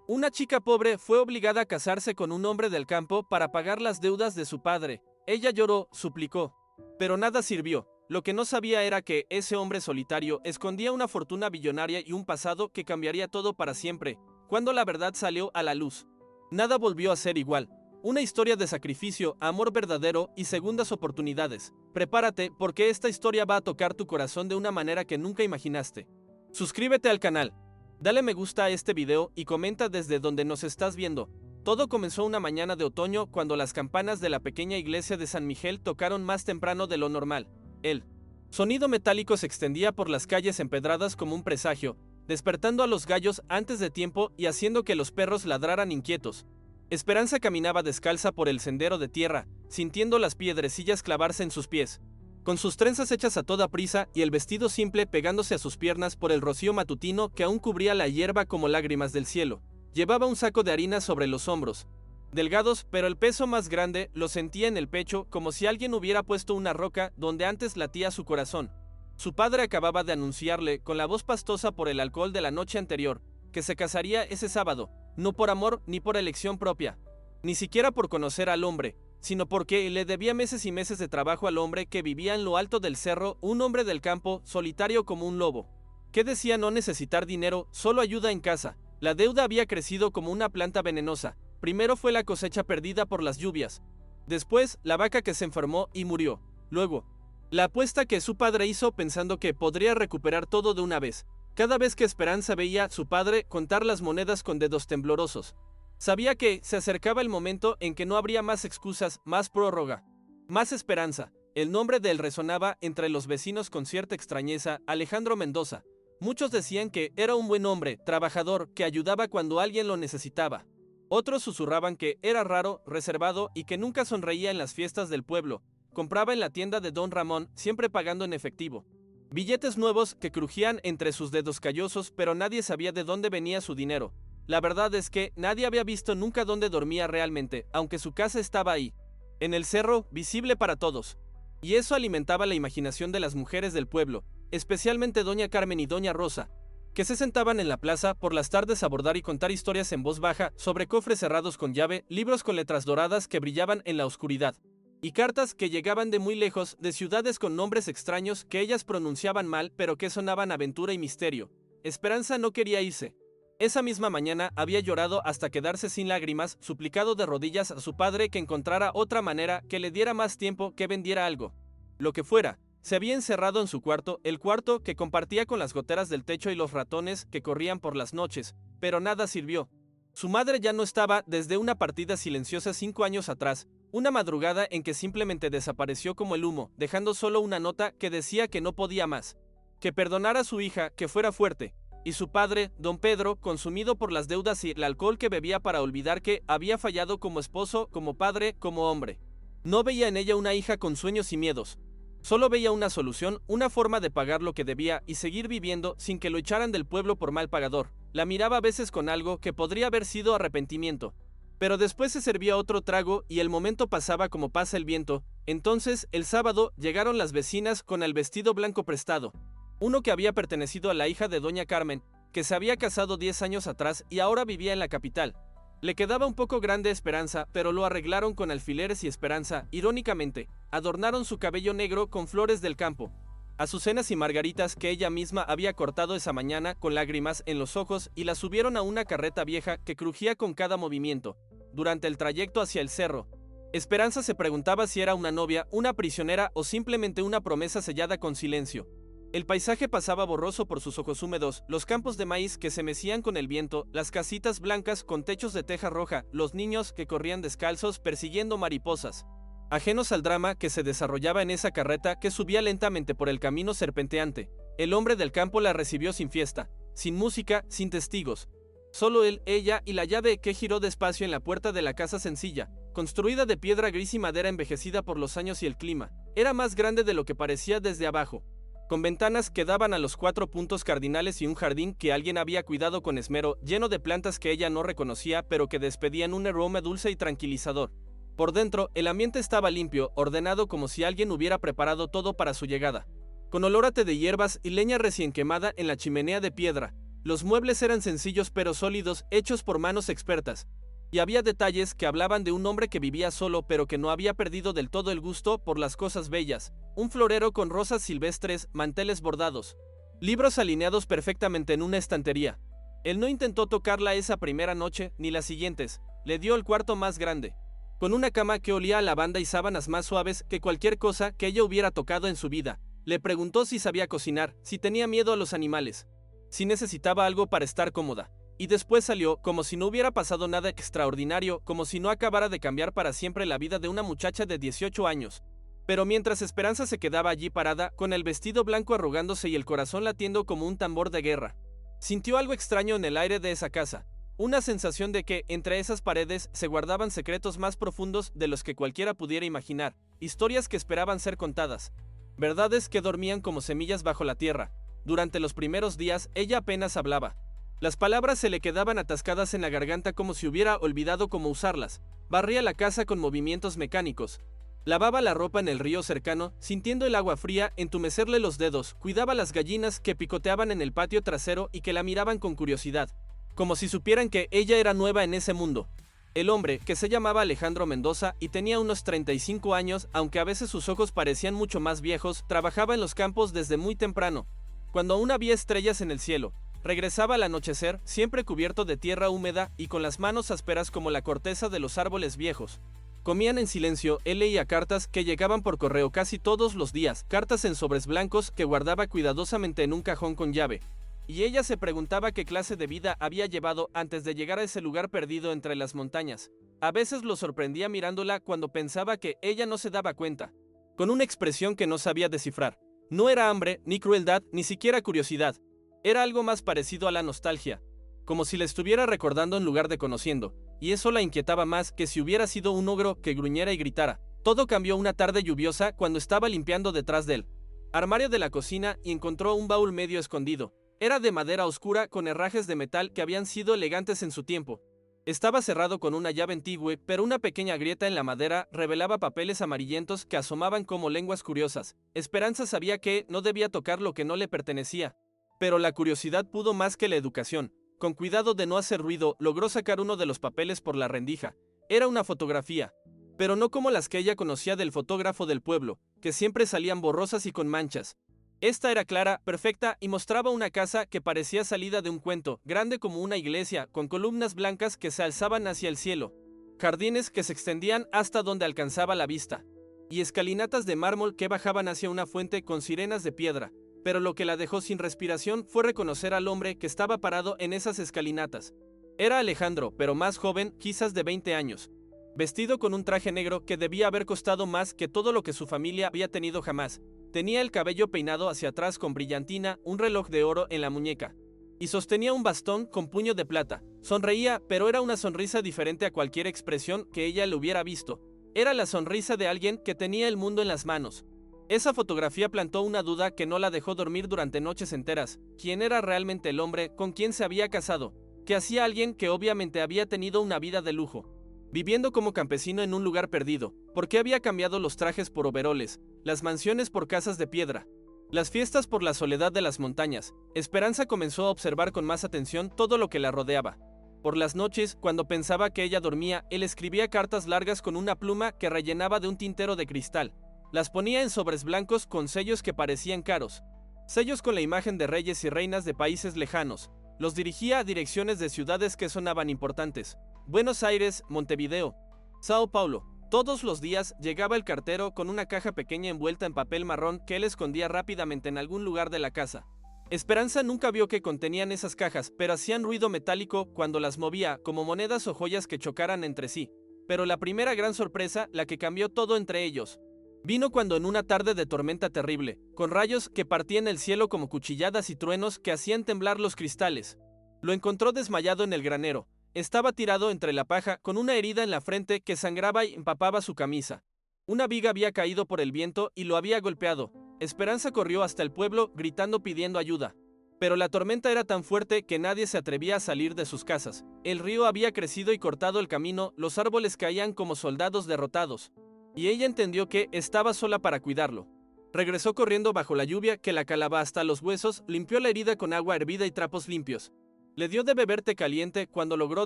Una chica pobre fue obligada a casarse con un hombre del campo para pagar las deudas de su padre. Ella lloró, suplicó, pero nada sirvió. Lo que no sabía era que ese hombre solitario escondía una fortuna billonaria y un pasado que cambiaría todo para siempre. Cuando la verdad salió a la luz, nada volvió a ser igual. Una historia de sacrificio, amor verdadero y segundas oportunidades. Prepárate porque esta historia va a tocar tu corazón de una manera que nunca imaginaste. Suscríbete al canal. Dale me gusta a este video y comenta desde donde nos estás viendo. Todo comenzó una mañana de otoño cuando las campanas de la pequeña iglesia de San Miguel tocaron más temprano de lo normal. El sonido metálico se extendía por las calles empedradas como un presagio, despertando a los gallos antes de tiempo y haciendo que los perros ladraran inquietos. Esperanza caminaba descalza por el sendero de tierra, sintiendo las piedrecillas clavarse en sus pies. Con sus trenzas hechas a toda prisa y el vestido simple pegándose a sus piernas por el rocío matutino que aún cubría la hierba como lágrimas del cielo. Llevaba un saco de harina sobre los hombros. Delgados, pero el peso más grande lo sentía en el pecho como si alguien hubiera puesto una roca donde antes latía su corazón. Su padre acababa de anunciarle, con la voz pastosa por el alcohol de la noche anterior, que se casaría ese sábado, no por amor ni por elección propia, ni siquiera por conocer al hombre, sino porque le debía meses y meses de trabajo al hombre que vivía en lo alto del cerro, un hombre del campo, solitario como un lobo. ¿Qué decía no necesitar dinero, solo ayuda en casa? La deuda había crecido como una planta venenosa. Primero fue la cosecha perdida por las lluvias. Después, la vaca que se enfermó y murió. Luego, la apuesta que su padre hizo pensando que podría recuperar todo de una vez. Cada vez que Esperanza veía a su padre contar las monedas con dedos temblorosos, sabía que se acercaba el momento en que no habría más excusas, más prórroga, más esperanza. El nombre de él resonaba entre los vecinos con cierta extrañeza, Alejandro Mendoza. Muchos decían que era un buen hombre, trabajador, que ayudaba cuando alguien lo necesitaba. Otros susurraban que era raro, reservado y que nunca sonreía en las fiestas del pueblo. Compraba en la tienda de Don Ramón, siempre pagando en efectivo. Billetes nuevos que crujían entre sus dedos callosos, pero nadie sabía de dónde venía su dinero. La verdad es que nadie había visto nunca dónde dormía realmente, aunque su casa estaba ahí, en el cerro, visible para todos. Y eso alimentaba la imaginación de las mujeres del pueblo, especialmente doña Carmen y doña Rosa, que se sentaban en la plaza por las tardes a bordar y contar historias en voz baja sobre cofres cerrados con llave, libros con letras doradas que brillaban en la oscuridad, y cartas que llegaban de muy lejos, de ciudades con nombres extraños que ellas pronunciaban mal pero que sonaban aventura y misterio. Esperanza no quería irse. Esa misma mañana había llorado hasta quedarse sin lágrimas, suplicado de rodillas a su padre que encontrara otra manera, que le diera más tiempo, que vendiera algo. Lo que fuera. Se había encerrado en su cuarto, el cuarto que compartía con las goteras del techo y los ratones que corrían por las noches, pero nada sirvió. Su madre ya no estaba desde una partida silenciosa 5 años atrás, una madrugada en que simplemente desapareció como el humo, dejando solo una nota que decía que no podía más, que perdonara a su hija, que fuera fuerte, y su padre, don Pedro, consumido por las deudas y el alcohol que bebía para olvidar que había fallado como esposo, como padre, como hombre. No veía en ella una hija con sueños y miedos. Solo veía una solución, una forma de pagar lo que debía y seguir viviendo sin que lo echaran del pueblo por mal pagador. La miraba a veces con algo que podría haber sido arrepentimiento. Pero después se servía otro trago y el momento pasaba como pasa el viento. Entonces, el sábado, llegaron las vecinas con el vestido blanco prestado. Uno que había pertenecido a la hija de doña Carmen, que se había casado 10 años atrás y ahora vivía en la capital. Le quedaba un poco grande Esperanza, pero lo arreglaron con alfileres y Esperanza, irónicamente, adornaron su cabello negro con flores del campo, azucenas y margaritas que ella misma había cortado esa mañana con lágrimas en los ojos y la subieron a una carreta vieja que crujía con cada movimiento. Durante el trayecto hacia el cerro, Esperanza se preguntaba si era una novia, una prisionera o simplemente una promesa sellada con silencio. El paisaje pasaba borroso por sus ojos húmedos, los campos de maíz que se mecían con el viento, las casitas blancas con techos de teja roja, los niños que corrían descalzos persiguiendo mariposas. Ajenos al drama que se desarrollaba en esa carreta que subía lentamente por el camino serpenteante, el hombre del campo la recibió sin fiesta, sin música, sin testigos. Solo él, ella y la llave que giró despacio en la puerta de la casa sencilla, construida de piedra gris y madera envejecida por los años y el clima. Era más grande de lo que parecía desde abajo, con ventanas que daban a los 4 puntos cardinales y un jardín que alguien había cuidado con esmero, lleno de plantas que ella no reconocía pero que despedían un aroma dulce y tranquilizador. Por dentro, el ambiente estaba limpio, ordenado como si alguien hubiera preparado todo para su llegada. Con olor a té de hierbas y leña recién quemada en la chimenea de piedra, Los muebles eran sencillos pero sólidos, hechos por manos expertas. Y había detalles que hablaban de un hombre que vivía solo pero que no había perdido del todo el gusto por las cosas bellas. Un florero con rosas silvestres, manteles bordados, libros alineados perfectamente en una estantería. Él no intentó tocarla esa primera noche, ni las siguientes. Le dio el cuarto más grande, con una cama que olía a lavanda y sábanas más suaves que cualquier cosa que ella hubiera tocado en su vida. Le preguntó si sabía cocinar, si tenía miedo a los animales, si necesitaba algo para estar cómoda. Y después salió, como si no hubiera pasado nada extraordinario, como si no acabara de cambiar para siempre la vida de una muchacha de 18 años. Pero mientras Esperanza se quedaba allí parada, con el vestido blanco arrugándose y el corazón latiendo como un tambor de guerra, sintió algo extraño en el aire de esa casa. Una sensación de que, entre esas paredes, se guardaban secretos más profundos de los que cualquiera pudiera imaginar, historias que esperaban ser contadas, verdades que dormían como semillas bajo la tierra. Durante los primeros días, ella apenas hablaba. Las palabras se le quedaban atascadas en la garganta como si hubiera olvidado cómo usarlas. Barría la casa con movimientos mecánicos. Lavaba la ropa en el río cercano, sintiendo el agua fría entumecerle los dedos. Cuidaba las gallinas que picoteaban en el patio trasero y que la miraban con curiosidad, como si supieran que ella era nueva en ese mundo. El hombre, que se llamaba Alejandro Mendoza y tenía unos 35 años, aunque a veces sus ojos parecían mucho más viejos, trabajaba en los campos desde muy temprano, cuando aún había estrellas en el cielo. Regresaba al anochecer, siempre cubierto de tierra húmeda y con las manos ásperas como la corteza de los árboles viejos. Comían en silencio. Él leía cartas que llegaban por correo casi todos los días, cartas en sobres blancos que guardaba cuidadosamente en un cajón con llave. Y ella se preguntaba qué clase de vida había llevado antes de llegar a ese lugar perdido entre las montañas. A veces lo sorprendía mirándola cuando pensaba que ella no se daba cuenta, con una expresión que no sabía descifrar. No era hambre, ni crueldad, ni siquiera curiosidad. Era algo más parecido a la nostalgia, como si la estuviera recordando en lugar de conociendo, y eso la inquietaba más que si hubiera sido un ogro que gruñera y gritara. Todo cambió una tarde lluviosa cuando estaba limpiando detrás del armario de la cocina y encontró un baúl medio escondido. Era de madera oscura con herrajes de metal que habían sido elegantes en su tiempo. Estaba cerrado con una llave antigua, pero una pequeña grieta en la madera revelaba papeles amarillentos que asomaban como lenguas curiosas. Esperanza sabía que no debía tocar lo que no le pertenecía, pero la curiosidad pudo más que la educación. Con cuidado de no hacer ruido, logró sacar uno de los papeles por la rendija. Era una fotografía, pero no como las que ella conocía del fotógrafo del pueblo, que siempre salían borrosas y con manchas. Esta era clara, perfecta y mostraba una casa que parecía salida de un cuento, grande como una iglesia, con columnas blancas que se alzaban hacia el cielo, jardines que se extendían hasta donde alcanzaba la vista, y escalinatas de mármol que bajaban hacia una fuente con sirenas de piedra. Pero lo que la dejó sin respiración fue reconocer al hombre que estaba parado en esas escalinatas. Era Alejandro, pero más joven, quizás de 20 años, vestido con un traje negro que debía haber costado más que todo lo que su familia había tenido jamás. Tenía el cabello peinado hacia atrás con brillantina, un reloj de oro en la muñeca, y sostenía un bastón con puño de plata. Sonreía, pero era una sonrisa diferente a cualquier expresión que ella le hubiera visto. Era la sonrisa de alguien que tenía el mundo en las manos. Esa fotografía plantó una duda que no la dejó dormir durante noches enteras. ¿Quién era realmente el hombre con quien se había casado? ¿Qué hacía alguien que obviamente había tenido una vida de lujo, viviendo como campesino en un lugar perdido? ¿Por qué había cambiado los trajes por overoles, las mansiones por casas de piedra, las fiestas por la soledad de las montañas? Esperanza comenzó a observar con más atención todo lo que la rodeaba. Por las noches, cuando pensaba que ella dormía, él escribía cartas largas con una pluma que rellenaba de un tintero de cristal. Las ponía en sobres blancos con sellos que parecían caros, sellos con la imagen de reyes y reinas de países lejanos. Los dirigía a direcciones de ciudades que sonaban importantes: Buenos Aires, Montevideo, Sao Paulo. Todos los días llegaba el cartero con una caja pequeña envuelta en papel marrón que él escondía rápidamente en algún lugar de la casa. Esperanza nunca vio qué contenían esas cajas, pero hacían ruido metálico cuando las movía, como monedas o joyas que chocaran entre sí. Pero la primera gran sorpresa, la que cambió todo entre ellos, vino cuando en una tarde de tormenta terrible, con rayos que partían el cielo como cuchilladas y truenos que hacían temblar los cristales, lo encontró desmayado en el granero. Estaba tirado entre la paja, con una herida en la frente que sangraba y empapaba su camisa. Una viga había caído por el viento y lo había golpeado. Esperanza corrió hasta el pueblo, gritando pidiendo ayuda. Pero la tormenta era tan fuerte que nadie se atrevía a salir de sus casas. El río había crecido y cortado el camino, los árboles caían como soldados derrotados, y ella entendió que estaba sola para cuidarlo. Regresó corriendo bajo la lluvia que la calaba hasta los huesos, limpió la herida con agua hervida y trapos limpios. Le dio de beber té caliente cuando logró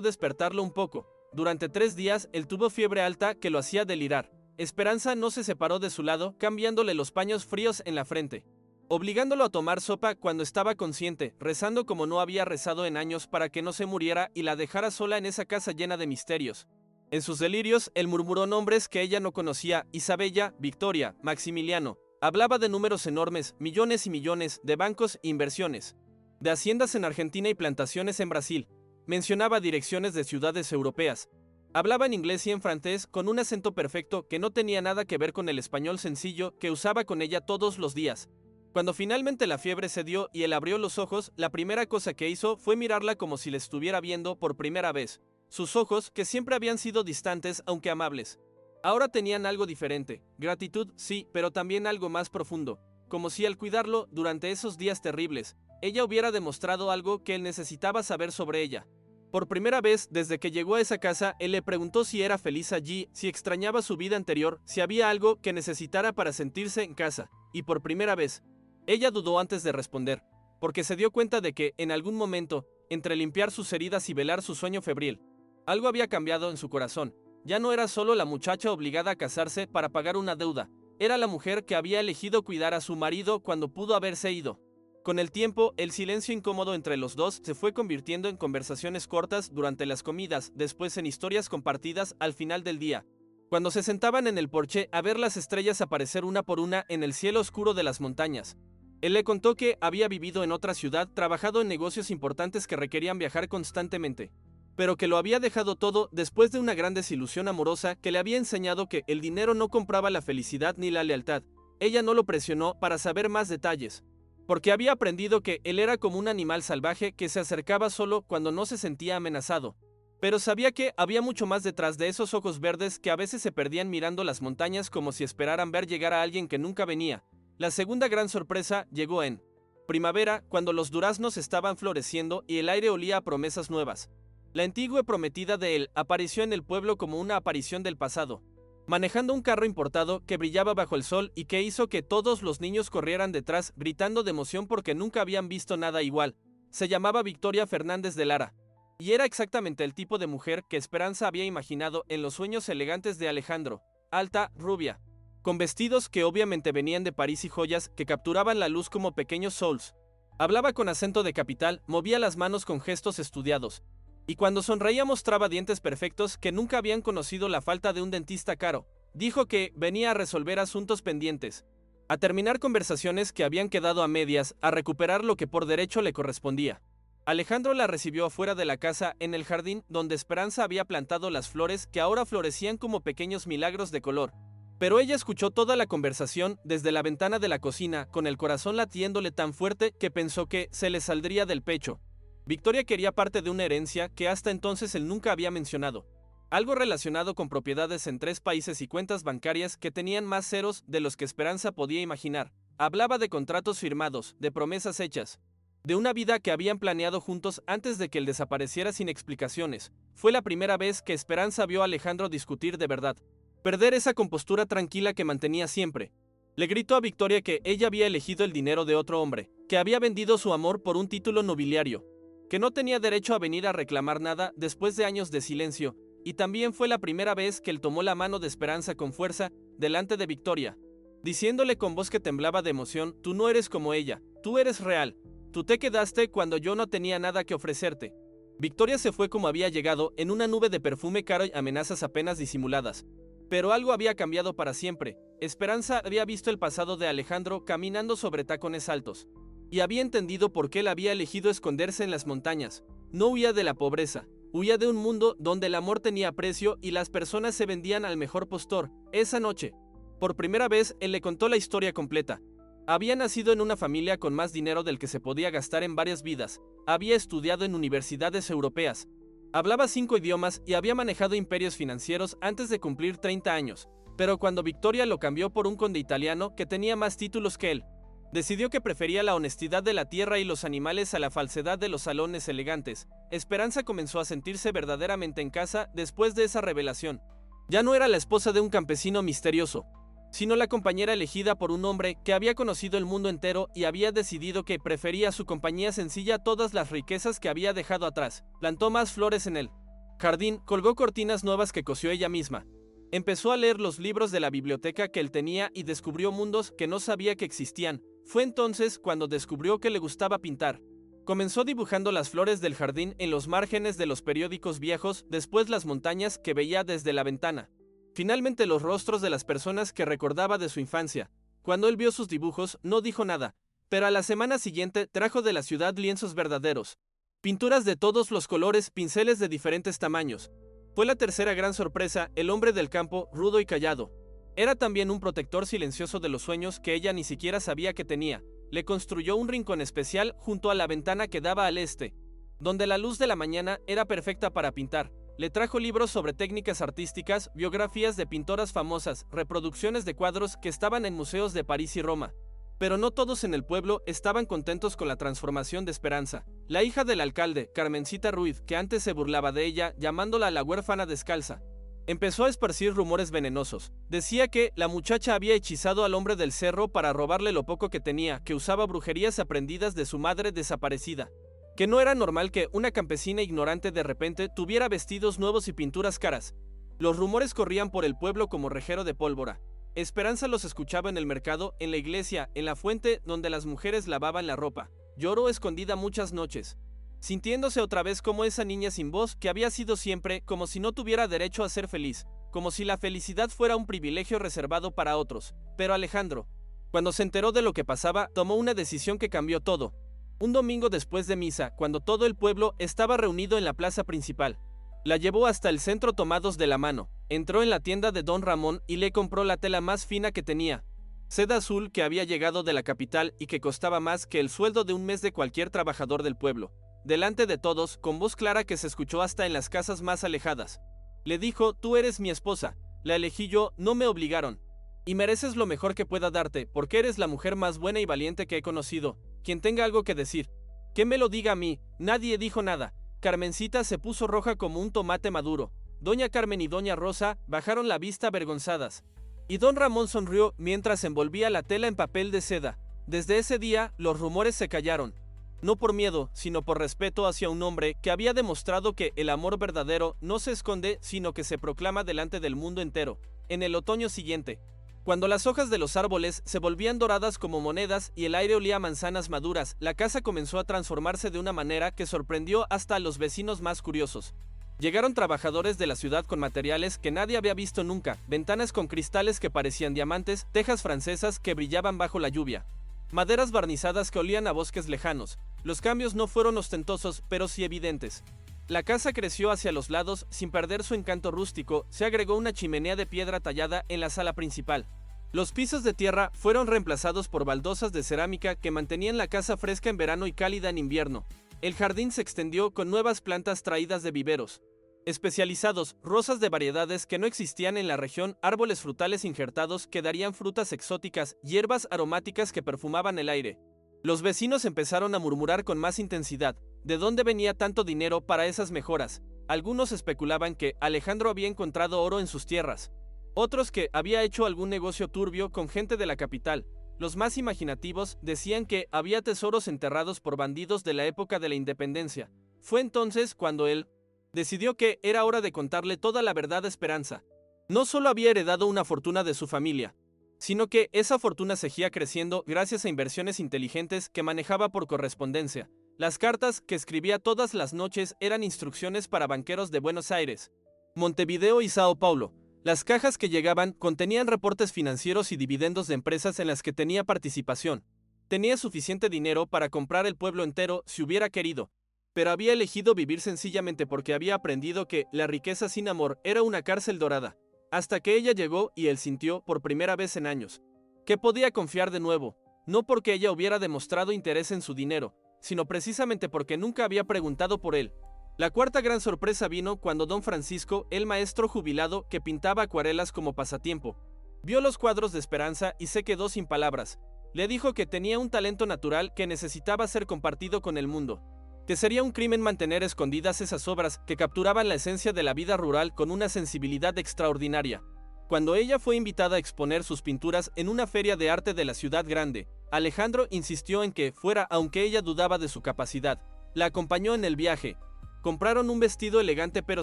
despertarlo un poco. Durante 3 días él tuvo fiebre alta que lo hacía delirar. Esperanza no se separó de su lado, cambiándole los paños fríos en la frente, obligándolo a tomar sopa cuando estaba consciente, rezando como no había rezado en años para que no se muriera y la dejara sola en esa casa llena de misterios. En sus delirios, él murmuró nombres que ella no conocía: Isabella, Victoria, Maximiliano. Hablaba de números enormes, millones y millones, de bancos e inversiones, de haciendas en Argentina y plantaciones en Brasil. Mencionaba direcciones de ciudades europeas. Hablaba en inglés y en francés con un acento perfecto que no tenía nada que ver con el español sencillo que usaba con ella todos los días. Cuando finalmente la fiebre cedió y él abrió los ojos, la primera cosa que hizo fue mirarla como si la estuviera viendo por primera vez. Sus ojos, que siempre habían sido distantes aunque amables, ahora tenían algo diferente. Gratitud, sí, pero también algo más profundo. Como si al cuidarlo durante esos días terribles, ella hubiera demostrado algo que él necesitaba saber sobre ella. Por primera vez desde que llegó a esa casa, él le preguntó si era feliz allí, si extrañaba su vida anterior, si había algo que necesitara para sentirse en casa. Y por primera vez, ella dudó antes de responder, porque se dio cuenta de que, en algún momento, entre limpiar sus heridas y velar su sueño febril, algo había cambiado en su corazón. Ya no era solo la muchacha obligada a casarse para pagar una deuda, era la mujer que había elegido cuidar a su marido cuando pudo haberse ido. Con el tiempo, el silencio incómodo entre los dos se fue convirtiendo en conversaciones cortas durante las comidas, después en historias compartidas al final del día, cuando se sentaban en el porche a ver las estrellas aparecer una por una en el cielo oscuro de las montañas. Él le contó que había vivido en otra ciudad, trabajado en negocios importantes que requerían viajar constantemente, pero que lo había dejado todo después de una gran desilusión amorosa que le había enseñado que el dinero no compraba la felicidad ni la lealtad. Ella no lo presionó para saber más detalles, porque había aprendido que él era como un animal salvaje que se acercaba solo cuando no se sentía amenazado. Pero sabía que había mucho más detrás de esos ojos verdes que a veces se perdían mirando las montañas como si esperaran ver llegar a alguien que nunca venía. La segunda gran sorpresa llegó en primavera, cuando los duraznos estaban floreciendo y el aire olía a promesas nuevas. La antigua prometida de él apareció en el pueblo como una aparición del pasado, manejando un carro importado que brillaba bajo el sol y que hizo que todos los niños corrieran detrás gritando de emoción porque nunca habían visto nada igual. Se llamaba Victoria Fernández de Lara, y era exactamente el tipo de mujer que Esperanza había imaginado en los sueños elegantes de Alejandro: alta, rubia, con vestidos que obviamente venían de París y joyas que capturaban la luz como pequeños sols. Hablaba con acento de capital, movía las manos con gestos estudiados, y cuando sonreía mostraba dientes perfectos que nunca habían conocido la falta de un dentista caro. Dijo que venía a resolver asuntos pendientes, a terminar conversaciones que habían quedado a medias, a recuperar lo que por derecho le correspondía. Alejandro la recibió afuera de la casa, en el jardín donde Esperanza había plantado las flores que ahora florecían como pequeños milagros de color. Pero ella escuchó toda la conversación desde la ventana de la cocina, con el corazón latiéndole tan fuerte que pensó que se le saldría del pecho. Victoria quería parte de una herencia que hasta entonces él nunca había mencionado. Algo relacionado con propiedades en 3 países y cuentas bancarias que tenían más ceros de los que Esperanza podía imaginar. Hablaba de contratos firmados, de promesas hechas, de una vida que habían planeado juntos antes de que él desapareciera sin explicaciones. Fue la primera vez que Esperanza vio a Alejandro discutir de verdad, perder esa compostura tranquila que mantenía siempre. Le gritó a Victoria que ella había elegido el dinero de otro hombre, que había vendido su amor por un título nobiliario, que no tenía derecho a venir a reclamar nada después de años de silencio, y también fue la primera vez que él tomó la mano de Esperanza con fuerza delante de Victoria, diciéndole con voz que temblaba de emoción: tú no eres como ella, tú eres real, tú te quedaste cuando yo no tenía nada que ofrecerte. Victoria se fue como había llegado, en una nube de perfume caro y amenazas apenas disimuladas. Pero algo había cambiado para siempre. Esperanza había visto el pasado de Alejandro caminando sobre tacones altos, y había entendido por qué él había elegido esconderse en las montañas. No huía de la pobreza, huía de un mundo donde el amor tenía precio y las personas se vendían al mejor postor. Esa noche, por primera vez, él le contó la historia completa. Había nacido en una familia con más dinero del que se podía gastar en varias vidas, había estudiado en universidades europeas, hablaba 5 idiomas y había manejado imperios financieros antes de cumplir 30 años. Pero cuando Victoria lo cambió por un conde italiano que tenía más títulos que él, decidió que prefería la honestidad de la tierra y los animales a la falsedad de los salones elegantes. Esperanza comenzó a sentirse verdaderamente en casa después de esa revelación. Ya no era la esposa de un campesino misterioso. sino la compañera elegida por un hombre que había conocido el mundo entero y había decidido que prefería su compañía sencilla a todas las riquezas que había dejado atrás. Plantó más flores en el jardín, colgó cortinas nuevas que cosió ella misma. Empezó a leer los libros de la biblioteca que él tenía y descubrió mundos que no sabía que existían. Fue entonces cuando descubrió que le gustaba pintar. Comenzó dibujando las flores del jardín en los márgenes de los periódicos viejos, después las montañas que veía desde la ventana. Finalmente los rostros de las personas que recordaba de su infancia. Cuando él vio sus dibujos, no dijo nada, pero a la semana siguiente trajo de la ciudad lienzos verdaderos. Pinturas de todos los colores, pinceles de diferentes tamaños. Fue la tercera gran sorpresa, el hombre del campo, rudo y callado. Era también un protector silencioso de los sueños que ella ni siquiera sabía que tenía. Le construyó un rincón especial junto a la ventana que daba al este, donde la luz de la mañana era perfecta para pintar. Le trajo libros sobre técnicas artísticas, biografías de pintoras famosas, reproducciones de cuadros que estaban en museos de París y Roma. Pero no todos en el pueblo estaban contentos con la transformación de Esperanza. La hija del alcalde, Carmencita Ruiz, que antes se burlaba de ella, llamándola la huérfana descalza, empezó a esparcir rumores venenosos. Decía que la muchacha había hechizado al hombre del cerro para robarle lo poco que tenía, que usaba brujerías aprendidas de su madre desaparecida, que no era normal que una campesina ignorante de repente tuviera vestidos nuevos y pinturas caras. Los rumores corrían por el pueblo como rejero de pólvora. Esperanza los escuchaba en el mercado, en la iglesia, en la fuente donde las mujeres lavaban la ropa. Lloró escondida muchas noches, sintiéndose otra vez como esa niña sin voz que había sido siempre, como si no tuviera derecho a ser feliz, como si la felicidad fuera un privilegio reservado para otros. Pero Alejandro, cuando se enteró de lo que pasaba, tomó una decisión que cambió todo. Un domingo después de misa, cuando todo el pueblo estaba reunido en la plaza principal, la llevó hasta el centro tomados de la mano. Entró en la tienda de don Ramón y le compró la tela más fina que tenía, seda azul que había llegado de la capital y que costaba más que el sueldo de un mes de cualquier trabajador del pueblo. Delante de todos, con voz clara que se escuchó hasta en las casas más alejadas, le dijo: tú eres mi esposa, la elegí yo, no me obligaron, y mereces lo mejor que pueda darte, porque eres la mujer más buena y valiente que he conocido. Quien tenga algo que decir, que me lo diga a mí. Nadie dijo nada. Carmencita se puso roja como un tomate maduro. Doña Carmen y doña Rosa bajaron la vista avergonzadas, y don Ramón sonrió mientras envolvía la tela en papel de seda. Desde ese día, los rumores se callaron, no por miedo, sino por respeto hacia un hombre que había demostrado que el amor verdadero no se esconde, sino que se proclama delante del mundo entero. En el otoño siguiente, cuando las hojas de los árboles se volvían doradas como monedas y el aire olía a manzanas maduras, la casa comenzó a transformarse de una manera que sorprendió hasta a los vecinos más curiosos. Llegaron trabajadores de la ciudad con materiales que nadie había visto nunca, ventanas con cristales que parecían diamantes, tejas francesas que brillaban bajo la lluvia, maderas barnizadas que olían a bosques lejanos. Los cambios no fueron ostentosos, pero sí evidentes. La casa creció hacia los lados sin perder su encanto rústico. Se agregó una chimenea de piedra tallada en la sala principal. Los pisos de tierra fueron reemplazados por baldosas de cerámica que mantenían la casa fresca en verano y cálida en invierno. El jardín se extendió con nuevas plantas traídas de viveros especializados, rosas de variedades que no existían en la región, árboles frutales injertados que darían frutas exóticas, hierbas aromáticas que perfumaban el aire. Los vecinos empezaron a murmurar con más intensidad. ¿De dónde venía tanto dinero para esas mejoras? Algunos especulaban que Alejandro había encontrado oro en sus tierras, otros que había hecho algún negocio turbio con gente de la capital. Los más imaginativos decían que había tesoros enterrados por bandidos de la época de la independencia. Fue entonces cuando él decidió que era hora de contarle toda la verdad a Esperanza. No solo había heredado una fortuna de su familia, sino que esa fortuna seguía creciendo gracias a inversiones inteligentes que manejaba por correspondencia. Las cartas que escribía todas las noches eran instrucciones para banqueros de Buenos Aires, Montevideo y Sao Paulo. Las cajas que llegaban contenían reportes financieros y dividendos de empresas en las que tenía participación. Tenía suficiente dinero para comprar el pueblo entero si hubiera querido, pero había elegido vivir sencillamente porque había aprendido que la riqueza sin amor era una cárcel dorada. Hasta que ella llegó y él sintió, por primera vez en años, que podía confiar de nuevo, no porque ella hubiera demostrado interés en su dinero, sino precisamente porque nunca había preguntado por él. La cuarta gran sorpresa vino cuando don Francisco, el maestro jubilado que pintaba acuarelas como pasatiempo, vio los cuadros de Esperanza y se quedó sin palabras. Le dijo que tenía un talento natural que necesitaba ser compartido con el mundo, que sería un crimen mantener escondidas esas obras que capturaban la esencia de la vida rural con una sensibilidad extraordinaria. Cuando ella fue invitada a exponer sus pinturas en una feria de arte de la ciudad grande, Alejandro insistió en que fuera, aunque ella dudaba de su capacidad. La acompañó en el viaje. Compraron un vestido elegante pero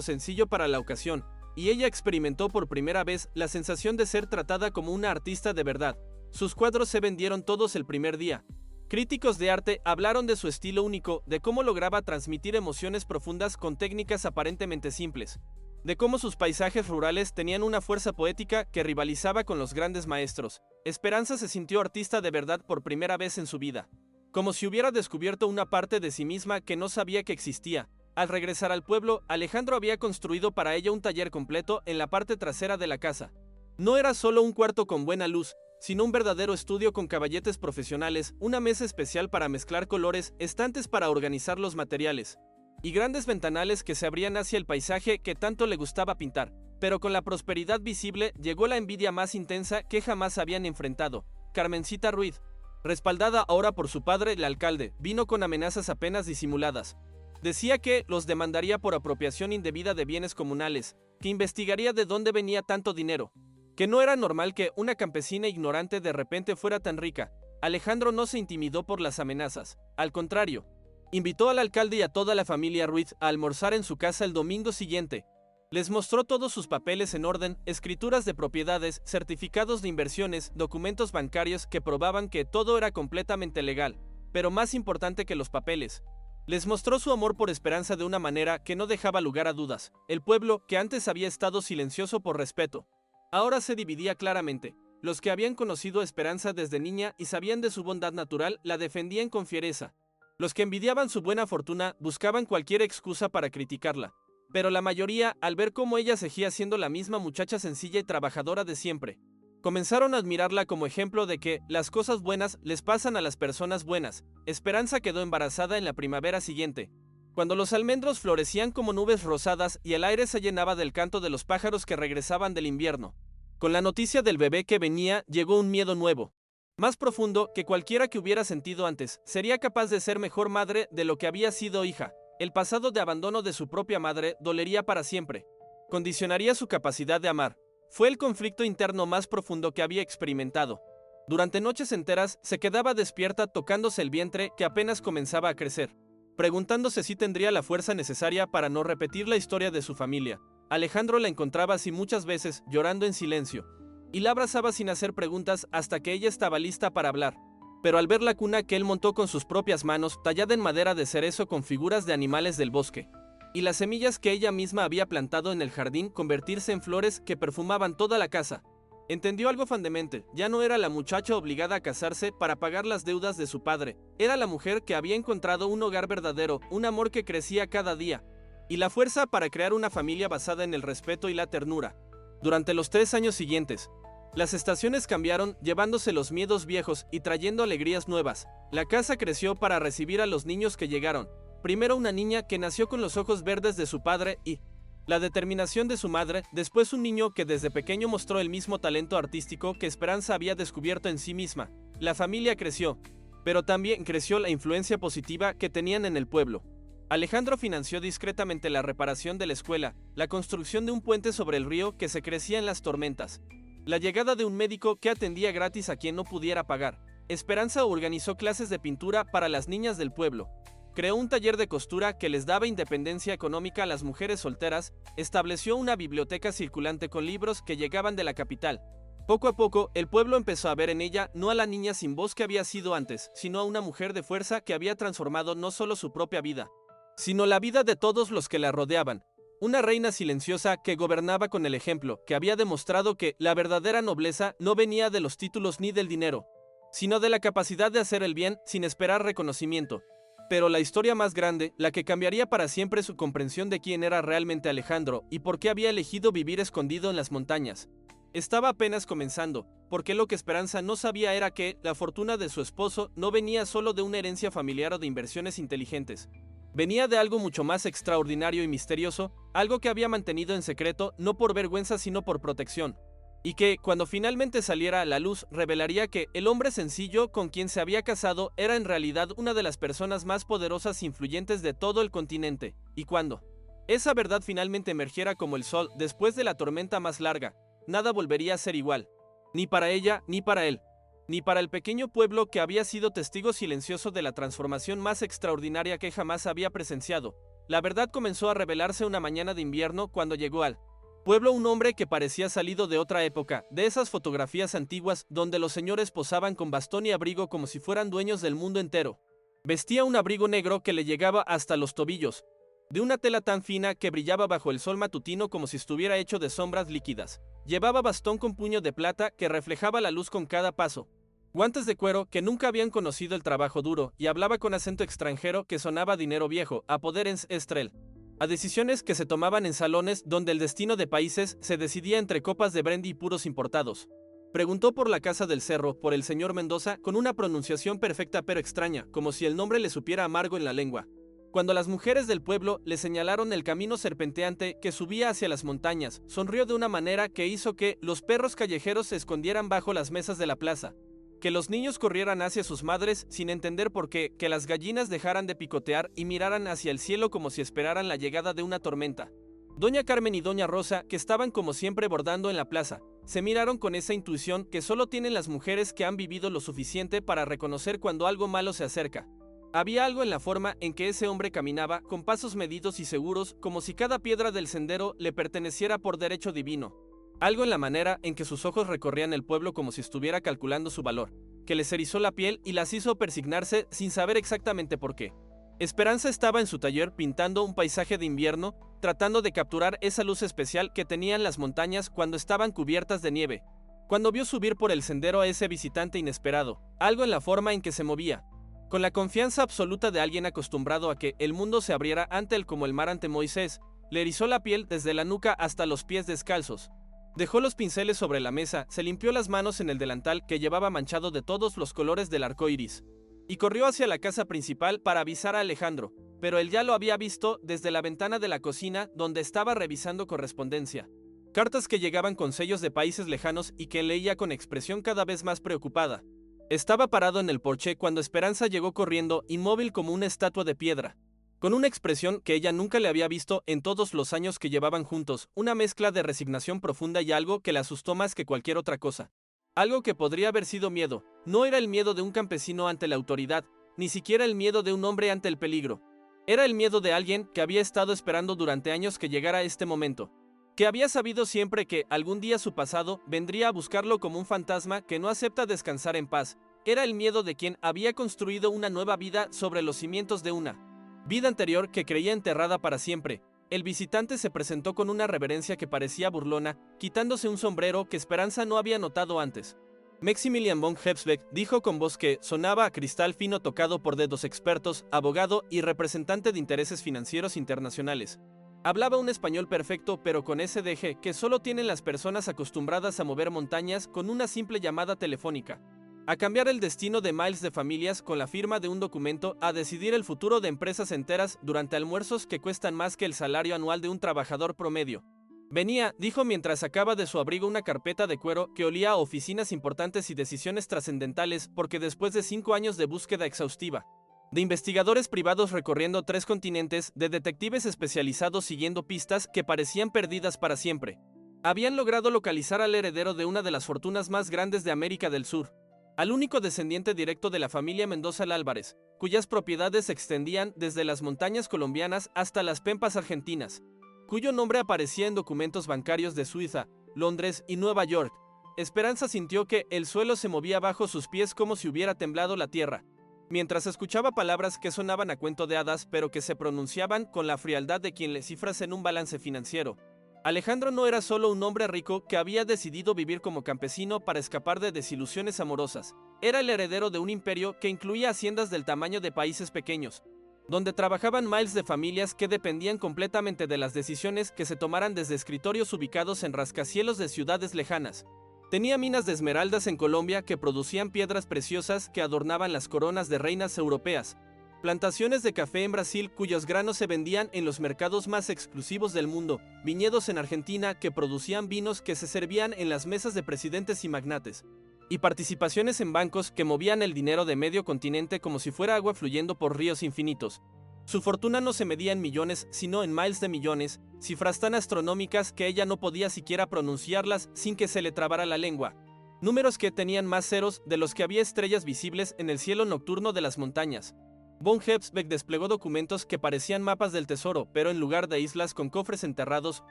sencillo para la ocasión, y ella experimentó por primera vez la sensación de ser tratada como una artista de verdad. Sus cuadros se vendieron todos el primer día. Críticos de arte hablaron de su estilo único, de cómo lograba transmitir emociones profundas con técnicas aparentemente simples, de cómo sus paisajes rurales tenían una fuerza poética que rivalizaba con los grandes maestros. Esperanza se sintió artista de verdad por primera vez en su vida, como si hubiera descubierto una parte de sí misma que no sabía que existía. Al regresar al pueblo, Alejandro había construido para ella un taller completo en la parte trasera de la casa. No era solo un cuarto con buena luz, sino un verdadero estudio con caballetes profesionales, una mesa especial para mezclar colores, estantes para organizar los materiales, y grandes ventanales que se abrían hacia el paisaje que tanto le gustaba pintar. Pero con la prosperidad visible llegó la envidia más intensa que jamás habían enfrentado. Carmencita Ruiz, respaldada ahora por su padre, el alcalde, vino con amenazas apenas disimuladas. Decía que los demandaría por apropiación indebida de bienes comunales, que investigaría de dónde venía tanto dinero, que no era normal que una campesina ignorante de repente fuera tan rica. Alejandro no se intimidó por las amenazas, al contrario, invitó al alcalde y a toda la familia Ruiz a almorzar en su casa el domingo siguiente. Les mostró todos sus papeles en orden, escrituras de propiedades, certificados de inversiones, documentos bancarios que probaban que todo era completamente legal, pero más importante que los papeles, les mostró su amor por Esperanza de una manera que no dejaba lugar a dudas. El pueblo, que antes había estado silencioso por respeto, ahora se dividía claramente. Los que habían conocido a Esperanza desde niña y sabían de su bondad natural la defendían con fiereza. Los que envidiaban su buena fortuna buscaban cualquier excusa para criticarla. Pero la mayoría, al ver cómo ella seguía siendo la misma muchacha sencilla y trabajadora de siempre, comenzaron a admirarla como ejemplo de que las cosas buenas les pasan a las personas buenas. Esperanza quedó embarazada en la primavera siguiente, cuando los almendros florecían como nubes rosadas y el aire se llenaba del canto de los pájaros que regresaban del invierno. Con la noticia del bebé que venía llegó un miedo nuevo, más profundo que cualquiera que hubiera sentido antes. Sería capaz de ser mejor madre de lo que había sido hija. El pasado de abandono de su propia madre dolería para siempre. Condicionaría su capacidad de amar. Fue el conflicto interno más profundo que había experimentado. Durante noches enteras se quedaba despierta tocándose el vientre que apenas comenzaba a crecer, preguntándose si tendría la fuerza necesaria para no repetir la historia de su familia. Alejandro la encontraba así muchas veces, llorando en silencio, y la abrazaba sin hacer preguntas hasta que ella estaba lista para hablar. Pero al ver la cuna que él montó con sus propias manos, tallada en madera de cerezo con figuras de animales del bosque, y las semillas que ella misma había plantado en el jardín convertirse en flores que perfumaban toda la casa, entendió algo fundamental. Ya no era la muchacha obligada a casarse para pagar las deudas de su padre, era la mujer que había encontrado un hogar verdadero, un amor que crecía cada día, y la fuerza para crear una familia basada en el respeto y la ternura. Durante los 3 años siguientes, las estaciones cambiaron, llevándose los miedos viejos y trayendo alegrías nuevas. La casa creció para recibir a los niños que llegaron. Primero una niña que nació con los ojos verdes de su padre y la determinación de su madre, después un niño que desde pequeño mostró el mismo talento artístico que Esperanza había descubierto en sí misma. La familia creció, pero también creció la influencia positiva que tenían en el pueblo. Alejandro financió discretamente la reparación de la escuela, la construcción de un puente sobre el río que se crecía en las tormentas, la llegada de un médico que atendía gratis a quien no pudiera pagar. Esperanza organizó clases de pintura para las niñas del pueblo. Creó un taller de costura que les daba independencia económica a las mujeres solteras, estableció una biblioteca circulante con libros que llegaban de la capital. Poco a poco, el pueblo empezó a ver en ella no a la niña sin voz que había sido antes, sino a una mujer de fuerza que había transformado no solo su propia vida, sino la vida de todos los que la rodeaban. Una reina silenciosa que gobernaba con el ejemplo, que había demostrado que la verdadera nobleza no venía de los títulos ni del dinero, sino de la capacidad de hacer el bien sin esperar reconocimiento. Pero la historia más grande, la que cambiaría para siempre su comprensión de quién era realmente Alejandro y por qué había elegido vivir escondido en las montañas, estaba apenas comenzando, porque lo que Esperanza no sabía era que la fortuna de su esposo no venía solo de una herencia familiar o de inversiones inteligentes. Venía de algo mucho más extraordinario y misterioso, algo que había mantenido en secreto no por vergüenza sino por protección, y que, cuando finalmente saliera a la luz, revelaría que el hombre sencillo con quien se había casado era en realidad una de las personas más poderosas e influyentes de todo el continente. Y cuando esa verdad finalmente emergiera como el sol después de la tormenta más larga, nada volvería a ser igual. Ni para ella, ni para él. Ni para el pequeño pueblo que había sido testigo silencioso de la transformación más extraordinaria que jamás había presenciado. La verdad comenzó a revelarse una mañana de invierno cuando llegó al pueblo un hombre que parecía salido de otra época, de esas fotografías antiguas donde los señores posaban con bastón y abrigo como si fueran dueños del mundo entero. Vestía un abrigo negro que le llegaba hasta los tobillos, de una tela tan fina que brillaba bajo el sol matutino como si estuviera hecho de sombras líquidas. Llevaba bastón con puño de plata que reflejaba la luz con cada paso, guantes de cuero que nunca habían conocido el trabajo duro, y hablaba con acento extranjero que sonaba a dinero viejo, a poder en estrel, a decisiones que se tomaban en salones donde el destino de países se decidía entre copas de brandy y puros importados. Preguntó por la casa del cerro, por el señor Mendoza, con una pronunciación perfecta pero extraña, como si el nombre le supiera amargo en la lengua. Cuando las mujeres del pueblo le señalaron el camino serpenteante que subía hacia las montañas, sonrió de una manera que hizo que los perros callejeros se escondieran bajo las mesas de la plaza, que los niños corrieran hacia sus madres sin entender por qué, que las gallinas dejaran de picotear y miraran hacia el cielo como si esperaran la llegada de una tormenta. Doña Carmen y Doña Rosa, que estaban como siempre bordando en la plaza, se miraron con esa intuición que solo tienen las mujeres que han vivido lo suficiente para reconocer cuando algo malo se acerca. Había algo en la forma en que ese hombre caminaba, con pasos medidos y seguros, como si cada piedra del sendero le perteneciera por derecho divino. Algo en la manera en que sus ojos recorrían el pueblo como si estuviera calculando su valor, que les erizó la piel y las hizo persignarse sin saber exactamente por qué. Esperanza estaba en su taller pintando un paisaje de invierno, tratando de capturar esa luz especial que tenían las montañas cuando estaban cubiertas de nieve. Cuando vio subir por el sendero a ese visitante inesperado, algo en la forma en que se movía, con la confianza absoluta de alguien acostumbrado a que el mundo se abriera ante él como el mar ante Moisés, le erizó la piel desde la nuca hasta los pies descalzos. Dejó los pinceles sobre la mesa, se limpió las manos en el delantal que llevaba manchado de todos los colores del arco iris, y corrió hacia la casa principal para avisar a Alejandro, pero él ya lo había visto desde la ventana de la cocina donde estaba revisando correspondencia. Cartas que llegaban con sellos de países lejanos y que leía con expresión cada vez más preocupada. Estaba parado en el porche cuando Esperanza llegó corriendo, inmóvil como una estatua de piedra, con una expresión que ella nunca le había visto en todos los años que llevaban juntos, una mezcla de resignación profunda y algo que le asustó más que cualquier otra cosa. Algo que podría haber sido miedo. No era el miedo de un campesino ante la autoridad, ni siquiera el miedo de un hombre ante el peligro. Era el miedo de alguien que había estado esperando durante años que llegara este momento, que había sabido siempre que algún día su pasado vendría a buscarlo como un fantasma que no acepta descansar en paz. Era el miedo de quien había construido una nueva vida sobre los cimientos de una vida anterior que creía enterrada para siempre. El visitante se presentó con una reverencia que parecía burlona, quitándose un sombrero que Esperanza no había notado antes. Maximilian von Hebsbeck dijo con voz que sonaba a cristal fino tocado por dedos expertos, abogado y representante de intereses financieros internacionales. Hablaba un español perfecto, pero con ese deje que solo tienen las personas acostumbradas a mover montañas con una simple llamada telefónica, a cambiar el destino de miles de familias con la firma de un documento, a decidir el futuro de empresas enteras durante almuerzos que cuestan más que el salario anual de un trabajador promedio. Venía, dijo mientras sacaba de su abrigo una carpeta de cuero que olía a oficinas importantes y decisiones trascendentales, porque después de 5 años de búsqueda exhaustiva, de investigadores privados recorriendo 3 continentes, de detectives especializados siguiendo pistas que parecían perdidas para siempre, habían logrado localizar al heredero de una de las fortunas más grandes de América del Sur, al único descendiente directo de la familia Mendoza Álvarez, cuyas propiedades se extendían desde las montañas colombianas hasta las pampas argentinas, cuyo nombre aparecía en documentos bancarios de Suiza, Londres y Nueva York. Esperanza sintió que el suelo se movía bajo sus pies como si hubiera temblado la tierra, mientras escuchaba palabras que sonaban a cuento de hadas pero que se pronunciaban con la frialdad de quien le cifras en un balance financiero. Alejandro no era solo un hombre rico que había decidido vivir como campesino para escapar de desilusiones amorosas. Era el heredero de un imperio que incluía haciendas del tamaño de países pequeños, donde trabajaban miles de familias que dependían completamente de las decisiones que se tomaran desde escritorios ubicados en rascacielos de ciudades lejanas. Tenía minas de esmeraldas en Colombia que producían piedras preciosas que adornaban las coronas de reinas europeas, plantaciones de café en Brasil cuyos granos se vendían en los mercados más exclusivos del mundo, viñedos en Argentina que producían vinos que se servían en las mesas de presidentes y magnates, y participaciones en bancos que movían el dinero de medio continente como si fuera agua fluyendo por ríos infinitos. Su fortuna no se medía en millones, sino en miles de millones, cifras tan astronómicas que ella no podía siquiera pronunciarlas sin que se le trabara la lengua. Números que tenían más ceros de los que había estrellas visibles en el cielo nocturno de las montañas. Von Hebsbeck desplegó documentos que parecían mapas del tesoro, pero en lugar de islas con cofres enterrados,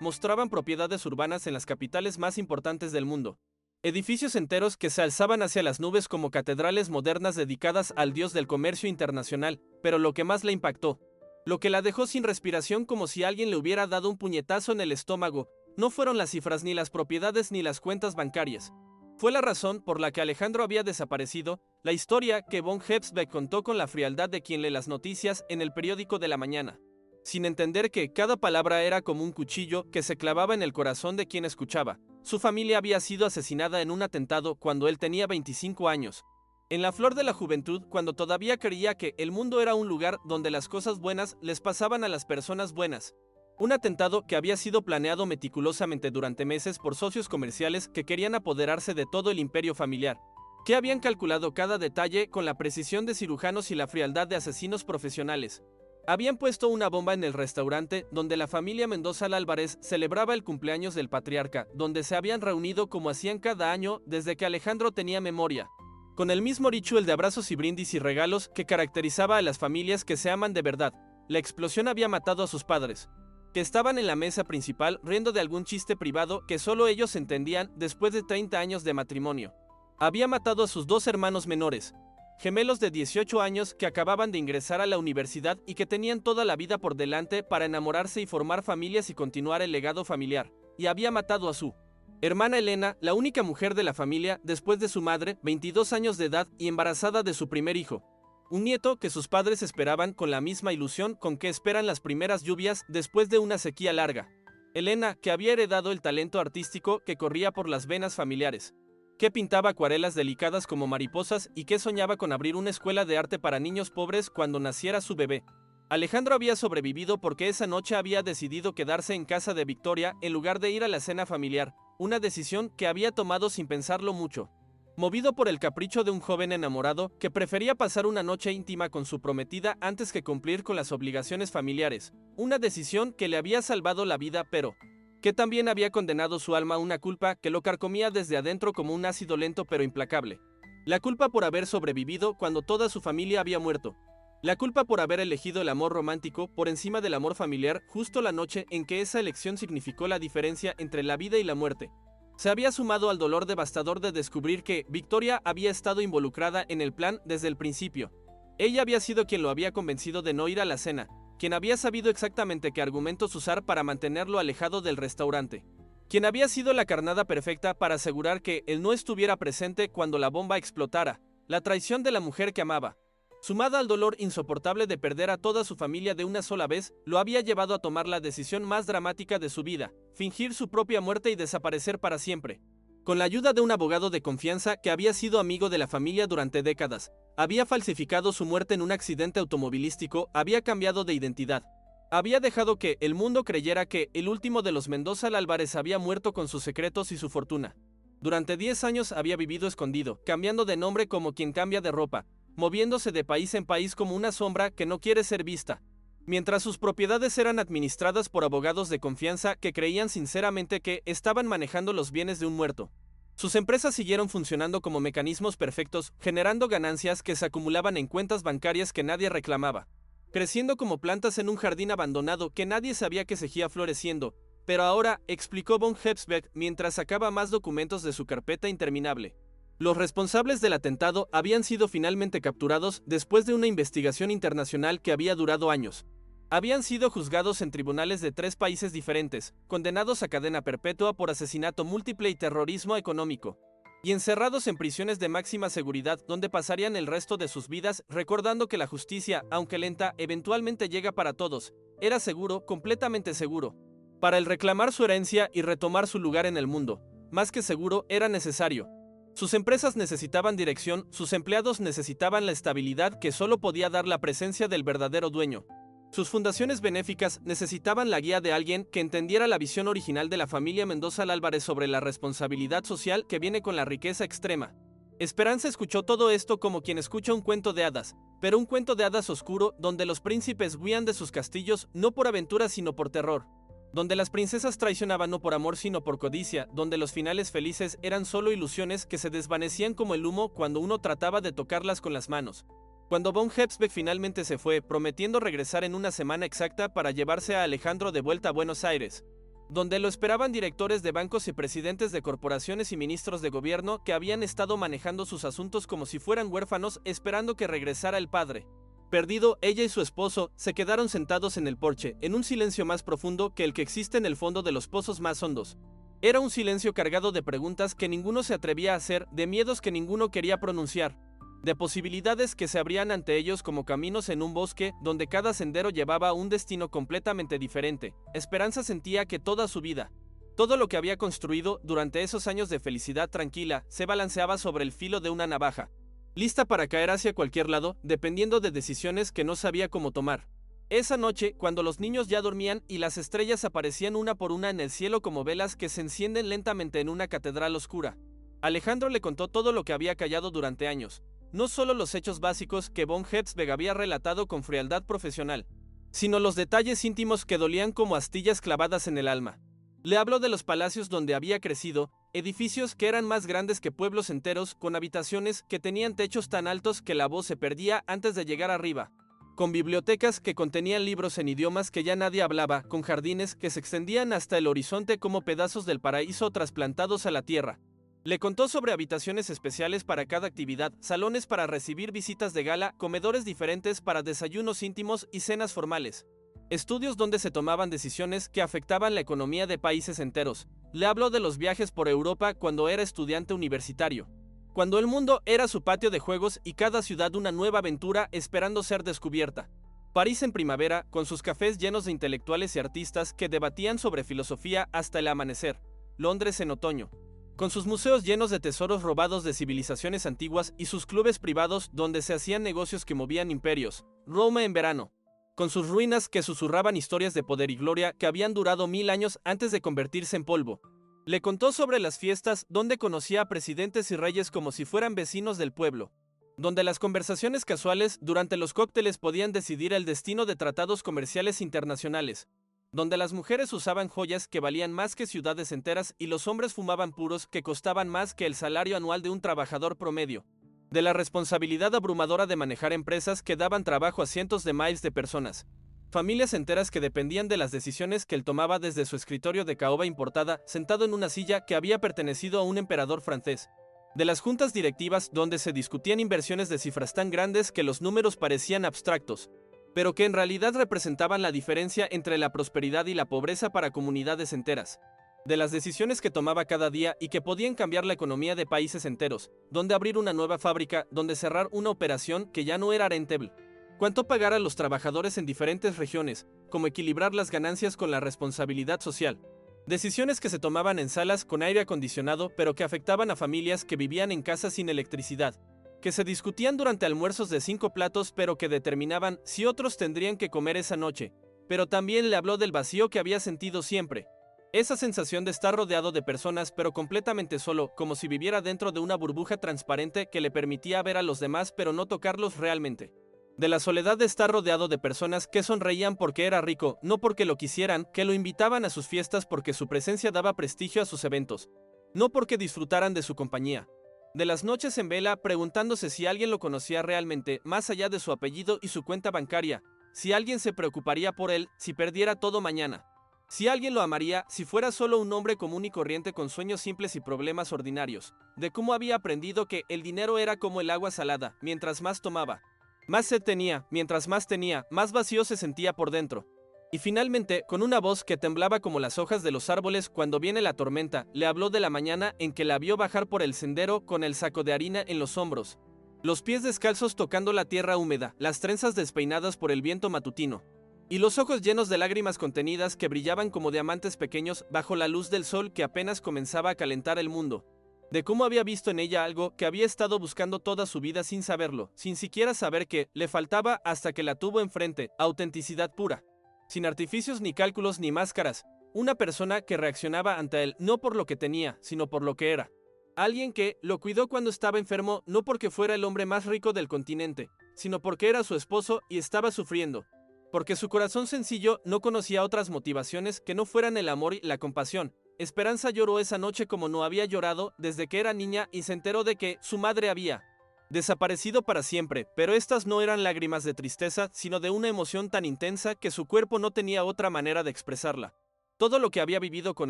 mostraban propiedades urbanas en las capitales más importantes del mundo. Edificios enteros que se alzaban hacia las nubes como catedrales modernas dedicadas al dios del comercio internacional, pero lo que más la impactó, lo que la dejó sin respiración como si alguien le hubiera dado un puñetazo en el estómago, no fueron las cifras ni las propiedades ni las cuentas bancarias. Fue la razón por la que Alejandro había desaparecido, la historia que von Hebsbeck contó con la frialdad de quien lee las noticias en el periódico de la mañana, sin entender que cada palabra era como un cuchillo que se clavaba en el corazón de quien escuchaba. Su familia había sido asesinada en un atentado cuando él tenía 25 años. En la flor de la juventud, cuando todavía creía que el mundo era un lugar donde las cosas buenas les pasaban a las personas buenas. Un atentado que había sido planeado meticulosamente durante meses por socios comerciales que querían apoderarse de todo el imperio familiar, que habían calculado cada detalle con la precisión de cirujanos y la frialdad de asesinos profesionales. Habían puesto una bomba en el restaurante donde la familia Mendoza Álvarez celebraba el cumpleaños del patriarca, donde se habían reunido como hacían cada año desde que Alejandro tenía memoria, con el mismo ritual de abrazos y brindis y regalos que caracterizaba a las familias que se aman de verdad. La explosión había matado a sus padres, que estaban en la mesa principal riendo de algún chiste privado que solo ellos entendían después de 30 años de matrimonio. Había matado a sus 2 hermanos menores, gemelos de 18 años que acababan de ingresar a la universidad y que tenían toda la vida por delante para enamorarse y formar familias y continuar el legado familiar, y había matado a su hermana Elena, la única mujer de la familia después de su madre, 22 años de edad y embarazada de su primer hijo, un nieto que sus padres esperaban con la misma ilusión con que esperan las primeras lluvias después de una sequía larga. Elena, que había heredado el talento artístico que corría por las venas familiares, que pintaba acuarelas delicadas como mariposas y que soñaba con abrir una escuela de arte para niños pobres cuando naciera su bebé. Alejandro había sobrevivido porque esa noche había decidido quedarse en casa de Victoria en lugar de ir a la cena familiar, una decisión que había tomado sin pensarlo mucho, movido por el capricho de un joven enamorado que prefería pasar una noche íntima con su prometida antes que cumplir con las obligaciones familiares, una decisión que le había salvado la vida pero que también había condenado su alma a una culpa que lo carcomía desde adentro como un ácido lento pero implacable. La culpa por haber sobrevivido cuando toda su familia había muerto. La culpa por haber elegido el amor romántico por encima del amor familiar justo la noche en que esa elección significó la diferencia entre la vida y la muerte. Se había sumado al dolor devastador de descubrir que Victoria había estado involucrada en el plan desde el principio. Ella había sido quien lo había convencido de no ir a la cena, quien había sabido exactamente qué argumentos usar para mantenerlo alejado del restaurante, quien había sido la carnada perfecta para asegurar que él no estuviera presente cuando la bomba explotara. La traición de la mujer que amaba, sumada al dolor insoportable de perder a toda su familia de una sola vez, lo había llevado a tomar la decisión más dramática de su vida, fingir su propia muerte y desaparecer para siempre. Con la ayuda de un abogado de confianza que había sido amigo de la familia durante décadas, había falsificado su muerte en un accidente automovilístico, había cambiado de identidad. Había dejado que el mundo creyera que el último de los Mendoza Álvarez había muerto con sus secretos y su fortuna. Durante 10 años había vivido escondido, cambiando de nombre como quien cambia de ropa, moviéndose de país en país como una sombra que no quiere ser vista, mientras sus propiedades eran administradas por abogados de confianza que creían sinceramente que estaban manejando los bienes de un muerto. Sus empresas siguieron funcionando como mecanismos perfectos, generando ganancias que se acumulaban en cuentas bancarias que nadie reclamaba, creciendo como plantas en un jardín abandonado que nadie sabía que seguía floreciendo. Pero ahora, explicó von Hebsbeck mientras sacaba más documentos de su carpeta interminable, los responsables del atentado habían sido finalmente capturados después de una investigación internacional que había durado años. Habían sido juzgados en tribunales de 3 países diferentes, condenados a cadena perpetua por asesinato múltiple y terrorismo económico, y encerrados en prisiones de máxima seguridad donde pasarían el resto de sus vidas recordando que la justicia, aunque lenta, eventualmente llega para todos. Era seguro, completamente seguro. Para el reclamar su herencia y retomar su lugar en el mundo, más que seguro, era necesario. Sus empresas necesitaban dirección, sus empleados necesitaban la estabilidad que solo podía dar la presencia del verdadero dueño. Sus fundaciones benéficas necesitaban la guía de alguien que entendiera la visión original de la familia Mendoza Álvarez sobre la responsabilidad social que viene con la riqueza extrema. Esperanza escuchó todo esto como quien escucha un cuento de hadas, pero un cuento de hadas oscuro donde los príncipes huían de sus castillos no por aventura sino por terror, donde las princesas traicionaban no por amor sino por codicia, donde los finales felices eran solo ilusiones que se desvanecían como el humo cuando uno trataba de tocarlas con las manos. Cuando von Hebsbeck finalmente se fue, prometiendo regresar en una semana exacta para llevarse a Alejandro de vuelta a Buenos Aires, donde lo esperaban directores de bancos y presidentes de corporaciones y ministros de gobierno que habían estado manejando sus asuntos como si fueran huérfanos esperando que regresara el padre. Perdido, ella y su esposo se quedaron sentados en el porche, en un silencio más profundo que el que existe en el fondo de los pozos más hondos. Era un silencio cargado de preguntas que ninguno se atrevía a hacer, de miedos que ninguno quería pronunciar, de posibilidades que se abrían ante ellos como caminos en un bosque donde cada sendero llevaba a un destino completamente diferente. Esperanza sentía que toda su vida, todo lo que había construido durante esos años de felicidad tranquila, se balanceaba sobre el filo de una navaja, lista para caer hacia cualquier lado, dependiendo de decisiones que no sabía cómo tomar. Esa noche, cuando los niños ya dormían y las estrellas aparecían una por una en el cielo como velas que se encienden lentamente en una catedral oscura, Alejandro le contó todo lo que había callado durante años. No solo los hechos básicos que von Hebsbeck había relatado con frialdad profesional, sino los detalles íntimos que dolían como astillas clavadas en el alma. Le habló de los palacios donde había crecido, edificios que eran más grandes que pueblos enteros, con habitaciones que tenían techos tan altos que la voz se perdía antes de llegar arriba, con bibliotecas que contenían libros en idiomas que ya nadie hablaba, con jardines que se extendían hasta el horizonte como pedazos del paraíso trasplantados a la tierra. Le contó sobre habitaciones especiales para cada actividad, salones para recibir visitas de gala, comedores diferentes para desayunos íntimos y cenas formales, estudios donde se tomaban decisiones que afectaban la economía de países enteros. Le habló de los viajes por Europa cuando era estudiante universitario, cuando el mundo era su patio de juegos y cada ciudad una nueva aventura esperando ser descubierta. París en primavera, con sus cafés llenos de intelectuales y artistas que debatían sobre filosofía hasta el amanecer. Londres en otoño, con sus museos llenos de tesoros robados de civilizaciones antiguas y sus clubes privados donde se hacían negocios que movían imperios. Roma en verano, con sus ruinas que susurraban historias de poder y gloria que habían durado 1000 años antes de convertirse en polvo. Le contó sobre las fiestas donde conocía a presidentes y reyes como si fueran vecinos del pueblo, donde las conversaciones casuales durante los cócteles podían decidir el destino de tratados comerciales internacionales, donde las mujeres usaban joyas que valían más que ciudades enteras y los hombres fumaban puros que costaban más que el salario anual de un trabajador promedio, de la responsabilidad abrumadora de manejar empresas que daban trabajo a cientos de miles de personas, familias enteras que dependían de las decisiones que él tomaba desde su escritorio de caoba importada, sentado en una silla que había pertenecido a un emperador francés, de las juntas directivas donde se discutían inversiones de cifras tan grandes que los números parecían abstractos, pero que en realidad representaban la diferencia entre la prosperidad y la pobreza para comunidades enteras, de las decisiones que tomaba cada día y que podían cambiar la economía de países enteros, donde abrir una nueva fábrica, donde cerrar una operación que ya no era rentable, cuánto pagar a los trabajadores en diferentes regiones, cómo equilibrar las ganancias con la responsabilidad social. Decisiones que se tomaban en salas con aire acondicionado pero que afectaban a familias que vivían en casas sin electricidad, que se discutían durante almuerzos de 5 platos pero que determinaban si otros tendrían que comer esa noche. Pero también le habló del vacío que había sentido siempre. Esa sensación de estar rodeado de personas pero completamente solo, como si viviera dentro de una burbuja transparente que le permitía ver a los demás pero no tocarlos realmente. De la soledad de estar rodeado de personas que sonreían porque era rico, no porque lo quisieran, que lo invitaban a sus fiestas porque su presencia daba prestigio a sus eventos, no porque disfrutaran de su compañía. De las noches en vela preguntándose si alguien lo conocía realmente, más allá de su apellido y su cuenta bancaria, si alguien se preocuparía por él si perdiera todo mañana, si alguien lo amaría si fuera solo un hombre común y corriente con sueños simples y problemas ordinarios, de cómo había aprendido que el dinero era como el agua salada, mientras más tomaba, más sed tenía, mientras más tenía, más vacío se sentía por dentro. Y finalmente, con una voz que temblaba como las hojas de los árboles cuando viene la tormenta, le habló de la mañana en que la vio bajar por el sendero con el saco de harina en los hombros, los pies descalzos tocando la tierra húmeda, las trenzas despeinadas por el viento matutino, y los ojos llenos de lágrimas contenidas que brillaban como diamantes pequeños bajo la luz del sol que apenas comenzaba a calentar el mundo. De cómo había visto en ella algo que había estado buscando toda su vida sin saberlo, sin siquiera saber que le faltaba hasta que la tuvo enfrente, autenticidad pura. Sin artificios ni cálculos ni máscaras, una persona que reaccionaba ante él no por lo que tenía, sino por lo que era. Alguien que lo cuidó cuando estaba enfermo no porque fuera el hombre más rico del continente, sino porque era su esposo y estaba sufriendo. Porque su corazón sencillo no conocía otras motivaciones que no fueran el amor y la compasión. Esperanza lloró esa noche como no había llorado desde que era niña y se enteró de que su madre había desaparecido para siempre, pero estas no eran lágrimas de tristeza, sino de una emoción tan intensa que su cuerpo no tenía otra manera de expresarla. Todo lo que había vivido con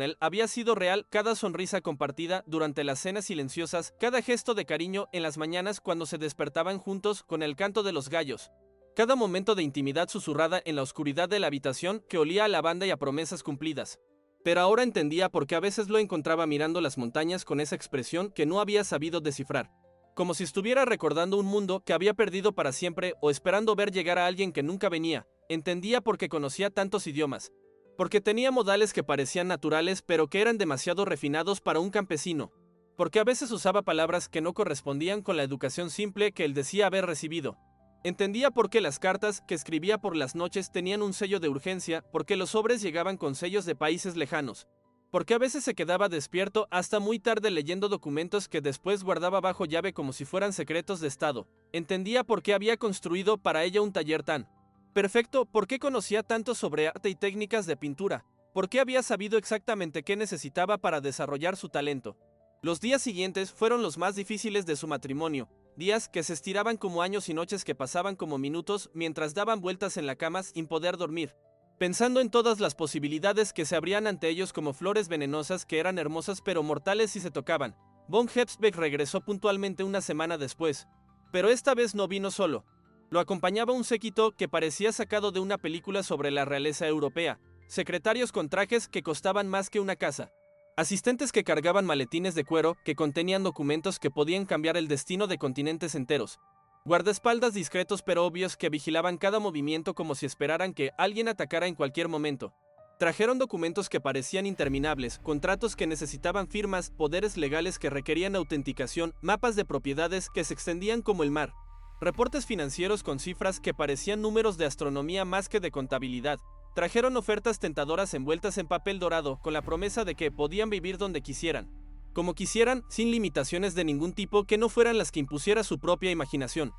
él había sido real, cada sonrisa compartida durante las cenas silenciosas, cada gesto de cariño en las mañanas cuando se despertaban juntos con el canto de los gallos, cada momento de intimidad susurrada en la oscuridad de la habitación que olía a lavanda y a promesas cumplidas. Pero ahora entendía por qué a veces lo encontraba mirando las montañas con esa expresión que no había sabido descifrar. Como si estuviera recordando un mundo que había perdido para siempre o esperando ver llegar a alguien que nunca venía. Entendía porque conocía tantos idiomas. Porque tenía modales que parecían naturales pero que eran demasiado refinados para un campesino. Porque a veces usaba palabras que no correspondían con la educación simple que él decía haber recibido. Entendía por qué las cartas que escribía por las noches tenían un sello de urgencia, porque los sobres llegaban con sellos de países lejanos. Porque a veces se quedaba despierto hasta muy tarde leyendo documentos que después guardaba bajo llave como si fueran secretos de Estado. Entendía por qué había construido para ella un taller tan perfecto, por qué conocía tanto sobre arte y técnicas de pintura, por qué había sabido exactamente qué necesitaba para desarrollar su talento. Los días siguientes fueron los más difíciles de su matrimonio, días que se estiraban como años y noches que pasaban como minutos mientras daban vueltas en la cama sin poder dormir, pensando en todas las posibilidades que se abrían ante ellos como flores venenosas que eran hermosas pero mortales si se tocaban. Von Hebsbeck regresó puntualmente una semana después, pero esta vez no vino solo. Lo acompañaba un séquito que parecía sacado de una película sobre la realeza europea, secretarios con trajes que costaban más que una casa, asistentes que cargaban maletines de cuero que contenían documentos que podían cambiar el destino de continentes enteros, guardaespaldas discretos pero obvios que vigilaban cada movimiento como si esperaran que alguien atacara en cualquier momento. Trajeron documentos que parecían interminables, contratos que necesitaban firmas, poderes legales que requerían autenticación, mapas de propiedades que se extendían como el mar, reportes financieros con cifras que parecían números de astronomía más que de contabilidad. Trajeron ofertas tentadoras envueltas en papel dorado con la promesa de que podían vivir donde quisieran, como quisieran, sin limitaciones de ningún tipo que no fueran las que impusiera su propia imaginación.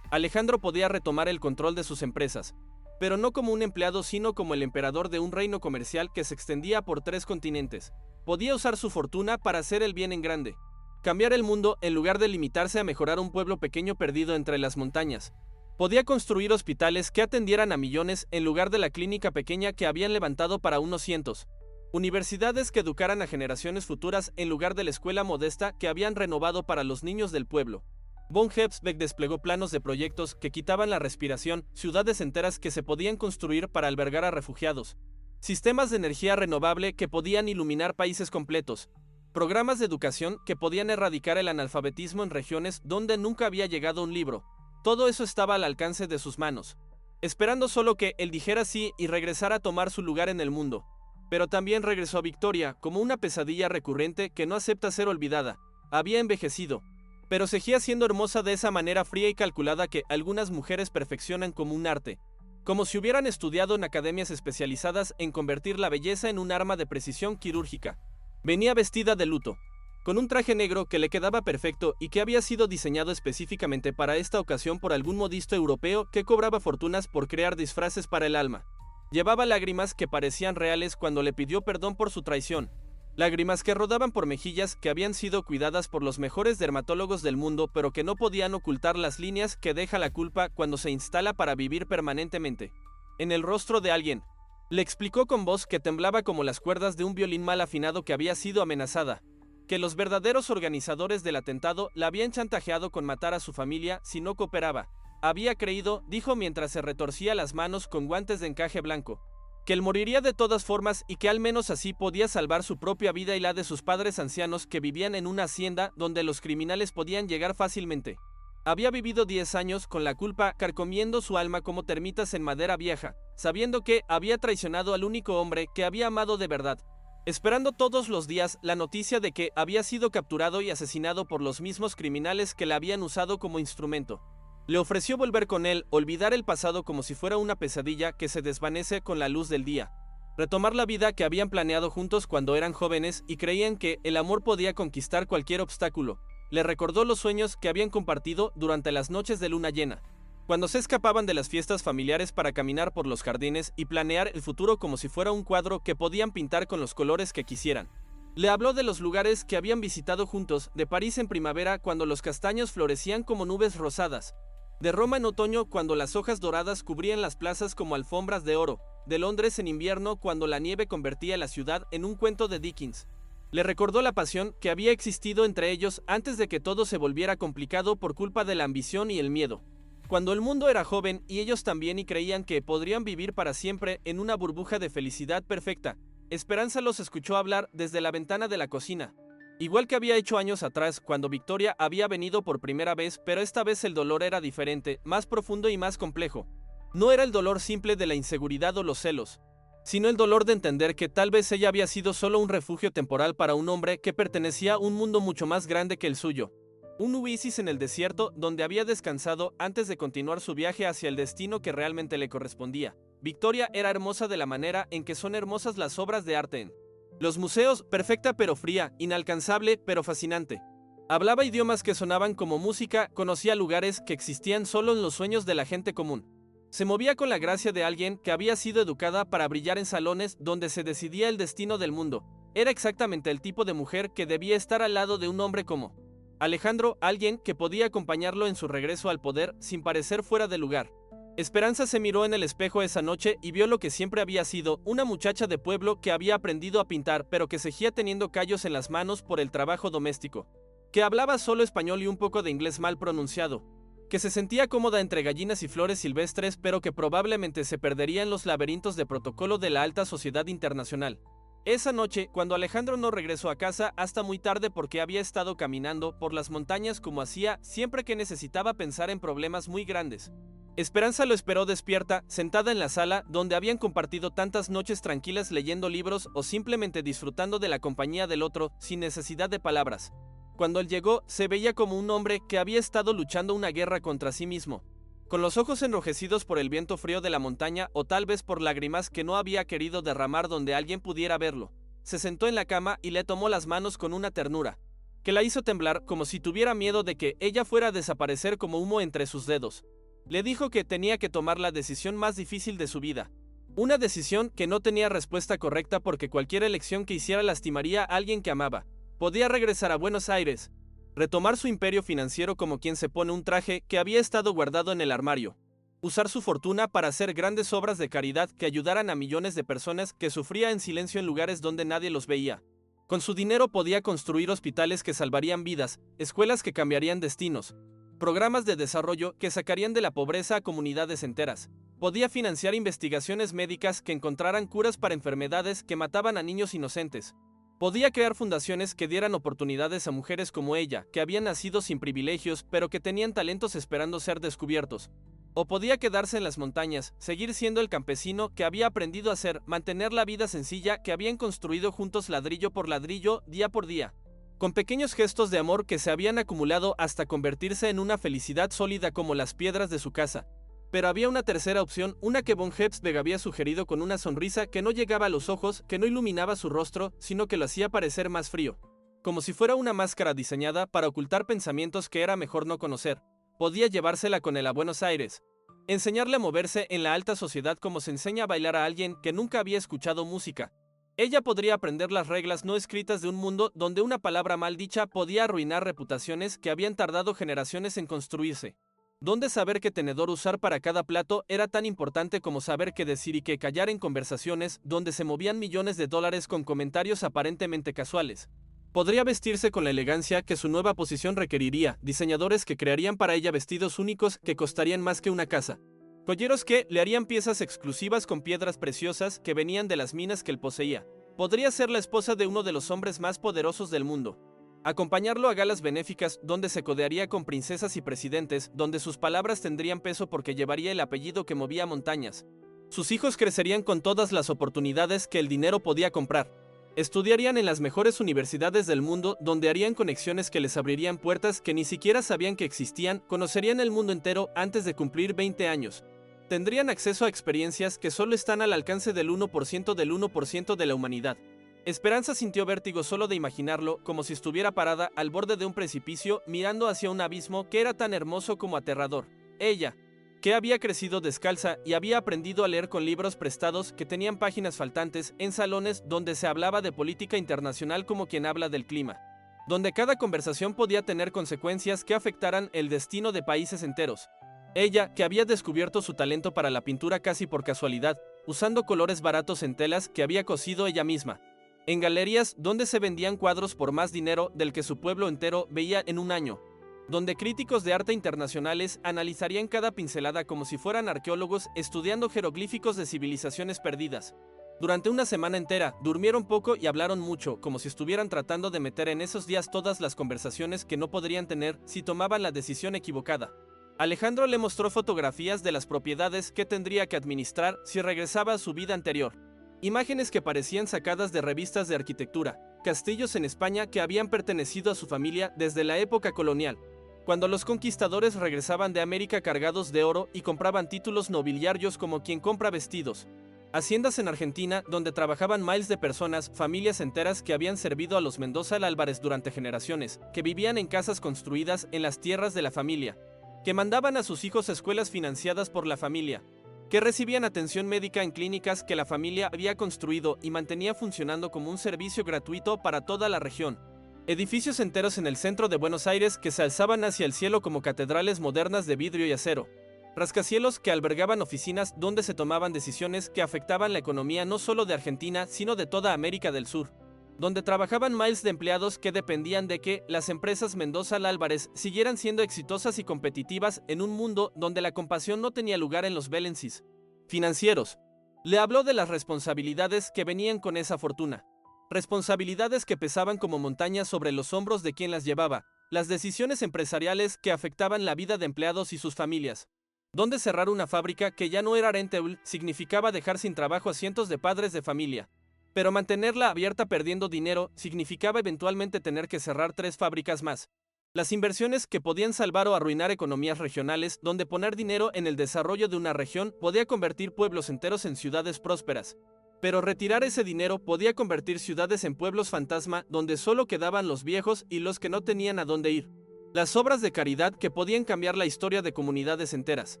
Alejandro podía retomar el control de sus empresas, pero no como un empleado sino como el emperador de un reino comercial que se extendía por 3 continentes. Podía usar su fortuna para hacer el bien en grande, cambiar el mundo en lugar de limitarse a mejorar un pueblo pequeño perdido entre las montañas. Podía construir hospitales que atendieran a millones en lugar de la clínica pequeña que habían levantado para unos cientos. Universidades que educaran a generaciones futuras en lugar de la escuela modesta que habían renovado para los niños del pueblo. Von Hebsbeck desplegó planos de proyectos que quitaban la respiración, ciudades enteras que se podían construir para albergar a refugiados, sistemas de energía renovable que podían iluminar países completos, programas de educación que podían erradicar el analfabetismo en regiones donde nunca había llegado un libro. Todo eso estaba al alcance de sus manos, esperando solo que él dijera sí y regresara a tomar su lugar en el mundo. Pero también regresó a Victoria como una pesadilla recurrente que no acepta ser olvidada. Había envejecido, pero seguía siendo hermosa de esa manera fría y calculada que algunas mujeres perfeccionan como un arte, como si hubieran estudiado en academias especializadas en convertir la belleza en un arma de precisión quirúrgica. Venía vestida de luto, con un traje negro que le quedaba perfecto y que había sido diseñado específicamente para esta ocasión por algún modisto europeo que cobraba fortunas por crear disfraces para el alma. Llevaba lágrimas que parecían reales cuando le pidió perdón por su traición, lágrimas que rodaban por mejillas que habían sido cuidadas por los mejores dermatólogos del mundo pero que no podían ocultar las líneas que deja la culpa cuando se instala para vivir permanentemente en el rostro de alguien. Le explicó con voz que temblaba como las cuerdas de un violín mal afinado que había sido amenazada, que los verdaderos organizadores del atentado la habían chantajeado con matar a su familia si no cooperaba. Había creído, dijo mientras se retorcía las manos con guantes de encaje blanco, que él moriría de todas formas y que al menos así podía salvar su propia vida y la de sus padres ancianos que vivían en una hacienda donde los criminales podían llegar fácilmente. Había vivido 10 años con la culpa carcomiendo su alma como termitas en madera vieja, sabiendo que había traicionado al único hombre que había amado de verdad, esperando todos los días la noticia de que había sido capturado y asesinado por los mismos criminales que la habían usado como instrumento. Le ofreció volver con él, olvidar el pasado como si fuera una pesadilla que se desvanece con la luz del día. retomar la vida que habían planeado juntos cuando eran jóvenes y creían que el amor podía conquistar cualquier obstáculo. Le recordó los sueños que habían compartido durante las noches de luna llena, cuando se escapaban de las fiestas familiares para caminar por los jardines y planear el futuro como si fuera un cuadro que podían pintar con los colores que quisieran. Le habló de los lugares que habían visitado juntos, de París en primavera cuando los castaños florecían como nubes rosadas, de Roma en otoño cuando las hojas doradas cubrían las plazas como alfombras de oro, de Londres en invierno cuando la nieve convertía la ciudad en un cuento de Dickens. Le recordó la pasión que había existido entre ellos antes de que todo se volviera complicado por culpa de la ambición y el miedo. Cuando el mundo era joven y ellos también y creían que podrían vivir para siempre en una burbuja de felicidad perfecta, Esperanza los escuchó hablar desde la ventana de la cocina. Igual que había hecho años atrás cuando Victoria había venido por primera vez, pero esta vez el dolor era diferente, más profundo y más complejo. No era el dolor simple de la inseguridad o los celos, sino el dolor de entender que tal vez ella había sido solo un refugio temporal para un hombre que pertenecía a un mundo mucho más grande que el suyo. Un oasis en el desierto donde había descansado antes de continuar su viaje hacia el destino que realmente le correspondía. Victoria era hermosa de la manera en que son hermosas las obras de arte en los museos, perfecta pero fría, inalcanzable pero fascinante. Hablaba idiomas que sonaban como música, conocía lugares que existían solo en los sueños de la gente común. Se movía con la gracia de alguien que había sido educada para brillar en salones donde se decidía el destino del mundo. Era exactamente el tipo de mujer que debía estar al lado de un hombre como Alejandro, alguien que podía acompañarlo en su regreso al poder sin parecer fuera de lugar. Esperanza se miró en el espejo esa noche y vio lo que siempre había sido, una muchacha de pueblo que había aprendido a pintar pero que seguía teniendo callos en las manos por el trabajo doméstico, que hablaba solo español y un poco de inglés mal pronunciado, que se sentía cómoda entre gallinas y flores silvestres pero que probablemente se perdería en los laberintos de protocolo de la alta sociedad internacional. Esa noche, cuando Alejandro no regresó a casa hasta muy tarde porque había estado caminando por las montañas como hacía siempre que necesitaba pensar en problemas muy grandes, Esperanza lo esperó despierta, sentada en la sala donde habían compartido tantas noches tranquilas leyendo libros o simplemente disfrutando de la compañía del otro sin necesidad de palabras. Cuando él llegó, se veía como un hombre que había estado luchando una guerra contra sí mismo, con los ojos enrojecidos por el viento frío de la montaña o tal vez por lágrimas que no había querido derramar donde alguien pudiera verlo. Se sentó en la cama y le tomó las manos con una ternura que la hizo temblar como si tuviera miedo de que ella fuera a desaparecer como humo entre sus dedos. Le dijo que tenía que tomar la decisión más difícil de su vida. Una decisión que no tenía respuesta correcta porque cualquier elección que hiciera lastimaría a alguien que amaba. Podía regresar a Buenos Aires, retomar su imperio financiero como quien se pone un traje que había estado guardado en el armario, usar su fortuna para hacer grandes obras de caridad que ayudaran a millones de personas que sufrían en silencio en lugares donde nadie los veía. Con su dinero podía construir hospitales que salvarían vidas, escuelas que cambiarían destinos, programas de desarrollo que sacarían de la pobreza a comunidades enteras. Podía financiar investigaciones médicas que encontraran curas para enfermedades que mataban a niños inocentes. Podía crear fundaciones que dieran oportunidades a mujeres como ella, que habían nacido sin privilegios pero que tenían talentos esperando ser descubiertos. O podía quedarse en las montañas, seguir siendo el campesino que había aprendido a ser, mantener la vida sencilla que habían construido juntos ladrillo por ladrillo, día por día, con pequeños gestos de amor que se habían acumulado hasta convertirse en una felicidad sólida como las piedras de su casa. Pero había una tercera opción, una que von Hebsberg había sugerido con una sonrisa que no llegaba a los ojos, que no iluminaba su rostro, sino que lo hacía parecer más frío, como si fuera una máscara diseñada para ocultar pensamientos que era mejor no conocer. Podía llevársela con él a Buenos Aires, enseñarle a moverse en la alta sociedad como se enseña a bailar a alguien que nunca había escuchado música. Ella podría aprender las reglas no escritas de un mundo donde una palabra mal dicha podía arruinar reputaciones que habían tardado generaciones en construirse. Donde saber qué tenedor usar para cada plato era tan importante como saber qué decir y qué callar en conversaciones donde se movían millones de dólares con comentarios aparentemente casuales. Podría vestirse con la elegancia que su nueva posición requeriría, diseñadores que crearían para ella vestidos únicos que costarían más que una casa. Joyeros que le harían piezas exclusivas con piedras preciosas que venían de las minas que él poseía. Podría ser la esposa de uno de los hombres más poderosos del mundo. Acompañarlo a galas benéficas donde se codearía con princesas y presidentes, donde sus palabras tendrían peso porque llevaría el apellido que movía montañas. Sus hijos crecerían con todas las oportunidades que el dinero podía comprar. Estudiarían en las mejores universidades del mundo donde harían conexiones que les abrirían puertas que ni siquiera sabían que existían, conocerían el mundo entero antes de cumplir 20 años. Tendrían acceso a experiencias que solo están al alcance del 1% de la humanidad. Esperanza sintió vértigo solo de imaginarlo, como si estuviera parada al borde de un precipicio mirando hacia un abismo que era tan hermoso como aterrador. Ella, que había crecido descalza y había aprendido a leer con libros prestados que tenían páginas faltantes en salones donde se hablaba de política internacional como quien habla del clima, donde cada conversación podía tener consecuencias que afectaran el destino de países enteros. Ella, que había descubierto su talento para la pintura casi por casualidad, usando colores baratos en telas que había cosido ella misma, en galerías donde se vendían cuadros por más dinero del que su pueblo entero veía en un año, donde críticos de arte internacionales analizarían cada pincelada como si fueran arqueólogos estudiando jeroglíficos de civilizaciones perdidas. Durante una semana entera, durmieron poco y hablaron mucho, como si estuvieran tratando de meter en esos días todas las conversaciones que no podrían tener si tomaban la decisión equivocada. Alejandro le mostró fotografías de las propiedades que tendría que administrar si regresaba a su vida anterior. Imágenes que parecían sacadas de revistas de arquitectura, castillos en España que habían pertenecido a su familia desde la época colonial, cuando los conquistadores regresaban de América cargados de oro y compraban títulos nobiliarios como quien compra vestidos. Haciendas en Argentina donde trabajaban miles de personas, familias enteras que habían servido a los Mendoza Álvarez durante generaciones, que vivían en casas construidas en las tierras de la familia, que mandaban a sus hijos a escuelas financiadas por la familia, que recibían atención médica en clínicas que la familia había construido y mantenía funcionando como un servicio gratuito para toda la región. Edificios enteros en el centro de Buenos Aires que se alzaban hacia el cielo como catedrales modernas de vidrio y acero. Rascacielos que albergaban oficinas donde se tomaban decisiones que afectaban la economía no solo de Argentina, sino de toda América del Sur, donde trabajaban miles de empleados que dependían de que las empresas Mendoza Álvarez siguieran siendo exitosas y competitivas en un mundo donde la compasión no tenía lugar en los balances financieros. Le habló de las responsabilidades que venían con esa fortuna. Responsabilidades que pesaban como montañas sobre los hombros de quien las llevaba, las decisiones empresariales que afectaban la vida de empleados y sus familias. Donde cerrar una fábrica que ya no era rentable significaba dejar sin trabajo a cientos de padres de familia. Pero mantenerla abierta perdiendo dinero significaba eventualmente tener que cerrar 3 fábricas más. Las inversiones que podían salvar o arruinar economías regionales, donde poner dinero en el desarrollo de una región podía convertir pueblos enteros en ciudades prósperas. Pero retirar ese dinero podía convertir ciudades en pueblos fantasma donde solo quedaban los viejos y los que no tenían a dónde ir. Las obras de caridad que podían cambiar la historia de comunidades enteras.